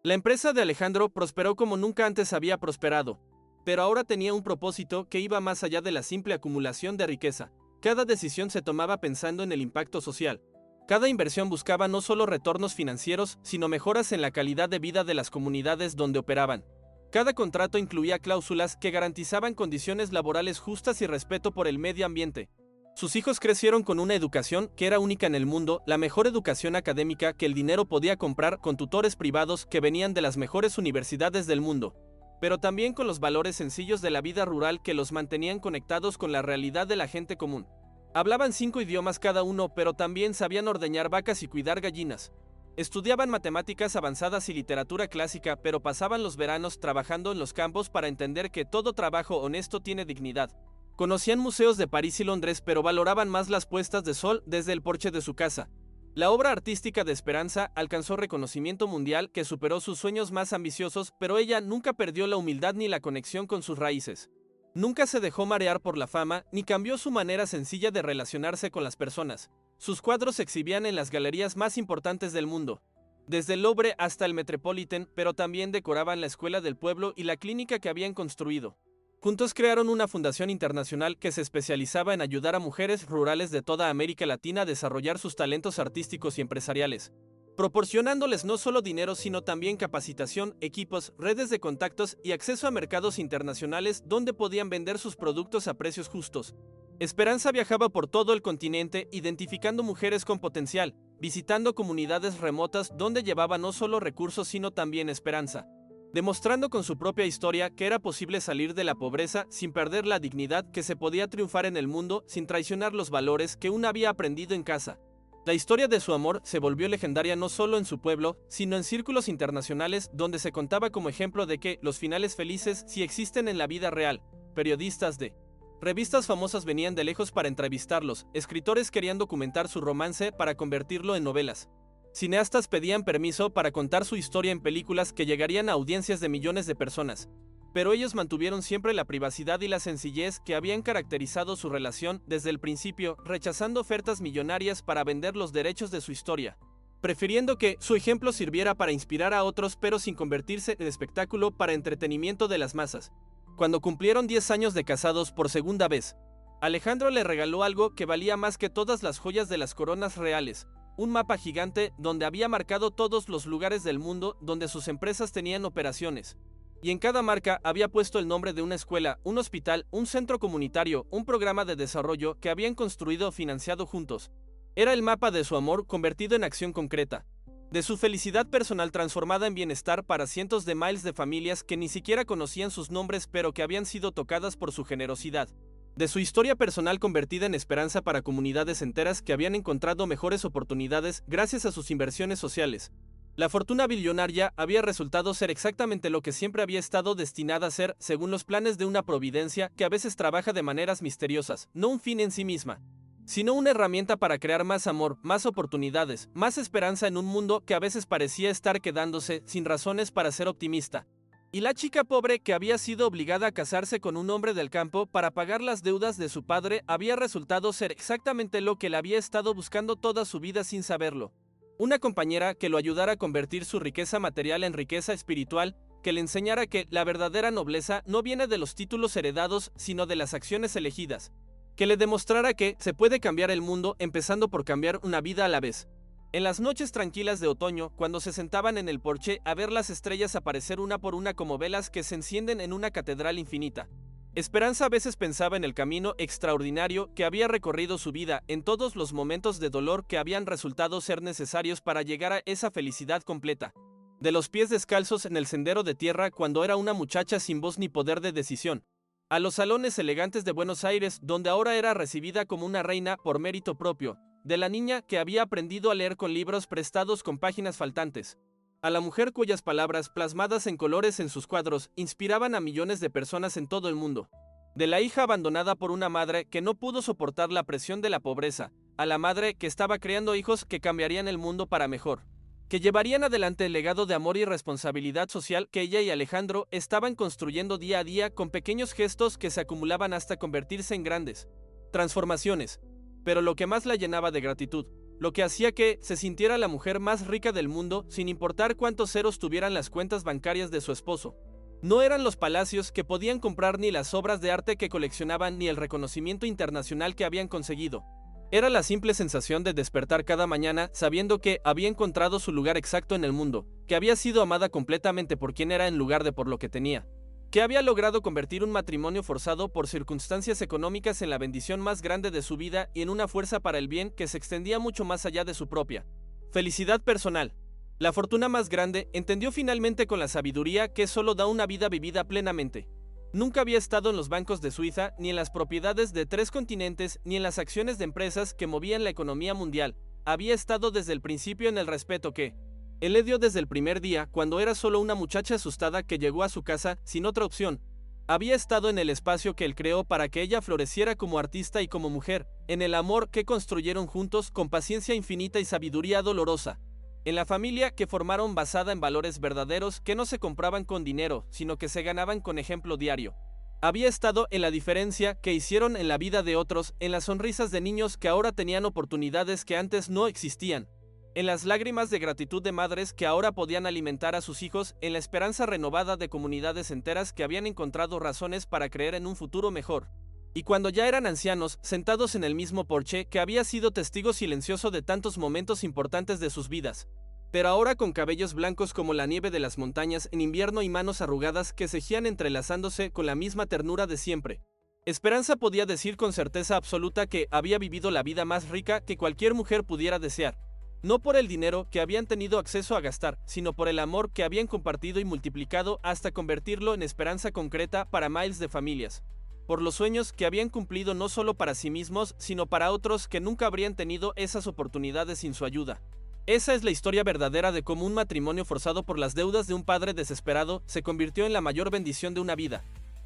La empresa de Alejandro prosperó como nunca antes había prosperado, pero ahora tenía un propósito que iba más allá de la simple acumulación de riqueza. Cada decisión se tomaba pensando en el impacto social. Cada inversión buscaba no solo retornos financieros, sino mejoras en la calidad de vida de las comunidades donde operaban. Cada contrato incluía cláusulas que garantizaban condiciones laborales justas y respeto por el medio ambiente. Sus hijos crecieron con una educación que era única en el mundo, la mejor educación académica que el dinero podía comprar, con tutores privados que venían de las mejores universidades del mundo, pero también con los valores sencillos de la vida rural que los mantenían conectados con la realidad de la gente común. Hablaban 5 idiomas cada uno, pero también sabían ordeñar vacas y cuidar gallinas. Estudiaban matemáticas avanzadas y literatura clásica, pero pasaban los veranos trabajando en los campos para entender que todo trabajo honesto tiene dignidad. Conocían museos de París y Londres, pero valoraban más las puestas de sol desde el porche de su casa. La obra artística de Esperanza alcanzó reconocimiento mundial que superó sus sueños más ambiciosos, pero ella nunca perdió la humildad ni la conexión con sus raíces. Nunca se dejó marear por la fama, ni cambió su manera sencilla de relacionarse con las personas. Sus cuadros se exhibían en las galerías más importantes del mundo, desde el Louvre hasta el Metropolitan, pero también decoraban la escuela del pueblo y la clínica que habían construido. Juntos crearon una fundación internacional que se especializaba en ayudar a mujeres rurales de toda América Latina a desarrollar sus talentos artísticos y empresariales, proporcionándoles no solo dinero sino también capacitación, equipos, redes de contactos y acceso a mercados internacionales donde podían vender sus productos a precios justos. Esperanza viajaba por todo el continente identificando mujeres con potencial, visitando comunidades remotas donde llevaba no solo recursos sino también esperanza, demostrando con su propia historia que era posible salir de la pobreza sin perder la dignidad, que se podía triunfar en el mundo sin traicionar los valores que uno había aprendido en casa. La historia de su amor se volvió legendaria no solo en su pueblo, sino en círculos internacionales donde se contaba como ejemplo de que los finales felices sí existen en la vida real. Periodistas de revistas famosas venían de lejos para entrevistarlos, escritores querían documentar su romance para convertirlo en novelas. Cineastas pedían permiso para contar su historia en películas que llegarían a audiencias de millones de personas. pero ellos mantuvieron siempre la privacidad y la sencillez que habían caracterizado su relación desde el principio, rechazando ofertas millonarias para vender los derechos de su historia, prefiriendo que su ejemplo sirviera para inspirar a otros pero sin convertirse en espectáculo para entretenimiento de las masas. Cuando cumplieron 10 años de casados por segunda vez, Alejandro le regaló algo que valía más que todas las joyas de las coronas reales, un mapa gigante donde había marcado todos los lugares del mundo donde sus empresas tenían operaciones. Y en cada marca había puesto el nombre de una escuela, un hospital, un centro comunitario, un programa de desarrollo que habían construido o financiado juntos. Era el mapa de su amor convertido en acción concreta, de su felicidad personal transformada en bienestar para cientos de miles de familias que ni siquiera conocían sus nombres pero que habían sido tocadas por su generosidad, de su historia personal convertida en esperanza para comunidades enteras que habían encontrado mejores oportunidades gracias a sus inversiones sociales. La fortuna billonaria había resultado ser exactamente lo que siempre había estado destinada a ser, según los planes de una providencia que a veces trabaja de maneras misteriosas, no un fin en sí misma, sino una herramienta para crear más amor, más oportunidades, más esperanza en un mundo que a veces parecía estar quedándose sin razones para ser optimista. Y la chica pobre que había sido obligada a casarse con un hombre del campo para pagar las deudas de su padre había resultado ser exactamente lo que él había estado buscando toda su vida sin saberlo. Una compañera que lo ayudara a convertir su riqueza material en riqueza espiritual, que le enseñara que la verdadera nobleza no viene de los títulos heredados, sino de las acciones elegidas. Que le demostrara que se puede cambiar el mundo empezando por cambiar una vida a la vez. En las noches tranquilas de otoño, cuando se sentaban en el porche a ver las estrellas aparecer una por una como velas que se encienden en una catedral infinita, Esperanza a veces pensaba en el camino extraordinario que había recorrido su vida, en todos los momentos de dolor que habían resultado ser necesarios para llegar a esa felicidad completa. De los pies descalzos en el sendero de tierra cuando era una muchacha sin voz ni poder de decisión, a los salones elegantes de Buenos Aires donde ahora era recibida como una reina por mérito propio, de la niña que había aprendido a leer con libros prestados con páginas faltantes, a la mujer cuyas palabras, plasmadas en colores en sus cuadros, inspiraban a millones de personas en todo el mundo. De la hija abandonada por una madre que no pudo soportar la presión de la pobreza, a la madre que estaba creando hijos que cambiarían el mundo para mejor, que llevarían adelante el legado de amor y responsabilidad social que ella y Alejandro estaban construyendo día a día con pequeños gestos que se acumulaban hasta convertirse en grandes transformaciones. Pero lo que más la llenaba de gratitud, lo que hacía que se sintiera la mujer más rica del mundo sin importar cuántos ceros tuvieran las cuentas bancarias de su esposo, no eran los palacios que podían comprar ni las obras de arte que coleccionaban ni el reconocimiento internacional que habían conseguido. Era la simple sensación de despertar cada mañana sabiendo que había encontrado su lugar exacto en el mundo, que había sido amada completamente por quien era en lugar de por lo que tenía, que había logrado convertir un matrimonio forzado por circunstancias económicas en la bendición más grande de su vida y en una fuerza para el bien que se extendía mucho más allá de su propia felicidad personal. La fortuna más grande entendió finalmente con la sabiduría que solo da una vida vivida plenamente. Nunca había estado en los bancos de Suiza, ni en las propiedades de 3 continentes, ni en las acciones de empresas que movían la economía mundial. Había estado desde el principio en el respeto que él le dio desde el primer día, cuando era solo una muchacha asustada que llegó a su casa sin otra opción. Había estado en el espacio que él creó para que ella floreciera como artista y como mujer, en el amor que construyeron juntos con paciencia infinita y sabiduría dolorosa, en la familia que formaron basada en valores verdaderos que no se compraban con dinero, sino que se ganaban con ejemplo diario. Había estado en la diferencia que hicieron en la vida de otros, en las sonrisas de niños que ahora tenían oportunidades que antes no existían, en las lágrimas de gratitud de madres que ahora podían alimentar a sus hijos, en la esperanza renovada de comunidades enteras que habían encontrado razones para creer en un futuro mejor. Y cuando ya eran ancianos, sentados en el mismo porche que había sido testigo silencioso de tantos momentos importantes de sus vidas, pero ahora con cabellos blancos como la nieve de las montañas en invierno y manos arrugadas que seguían entrelazándose con la misma ternura de siempre, Esperanza podía decir con certeza absoluta que había vivido la vida más rica que cualquier mujer pudiera desear. No por el dinero que habían tenido acceso a gastar, sino por el amor que habían compartido y multiplicado hasta convertirlo en esperanza concreta para miles de familias. Por los sueños que habían cumplido no solo para sí mismos, sino para otros que nunca habrían tenido esas oportunidades sin su ayuda. Esa es la historia verdadera de cómo un matrimonio forzado por las deudas de un padre desesperado se convirtió en la mayor bendición de una vida.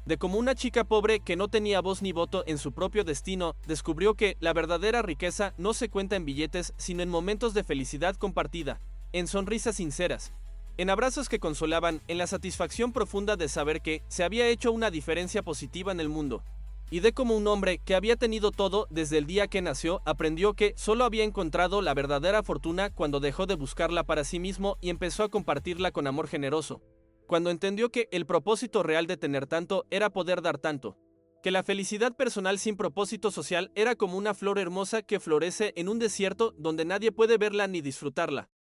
De cómo una chica pobre que no tenía voz ni voto en su propio destino descubrió que la verdadera riqueza no se cuenta en billetes sino en momentos de felicidad compartida, en sonrisas sinceras. En abrazos que consolaban, en la satisfacción profunda de saber que se había hecho una diferencia positiva en el mundo. Y de cómo un hombre que había tenido todo desde el día que nació aprendió que solo había encontrado la verdadera fortuna cuando dejó de buscarla para sí mismo y empezó a compartirla con amor generoso. Cuando entendió que el propósito real de tener tanto era poder dar tanto. Que la felicidad personal sin propósito social era como una flor hermosa que florece en un desierto donde nadie puede verla ni disfrutarla.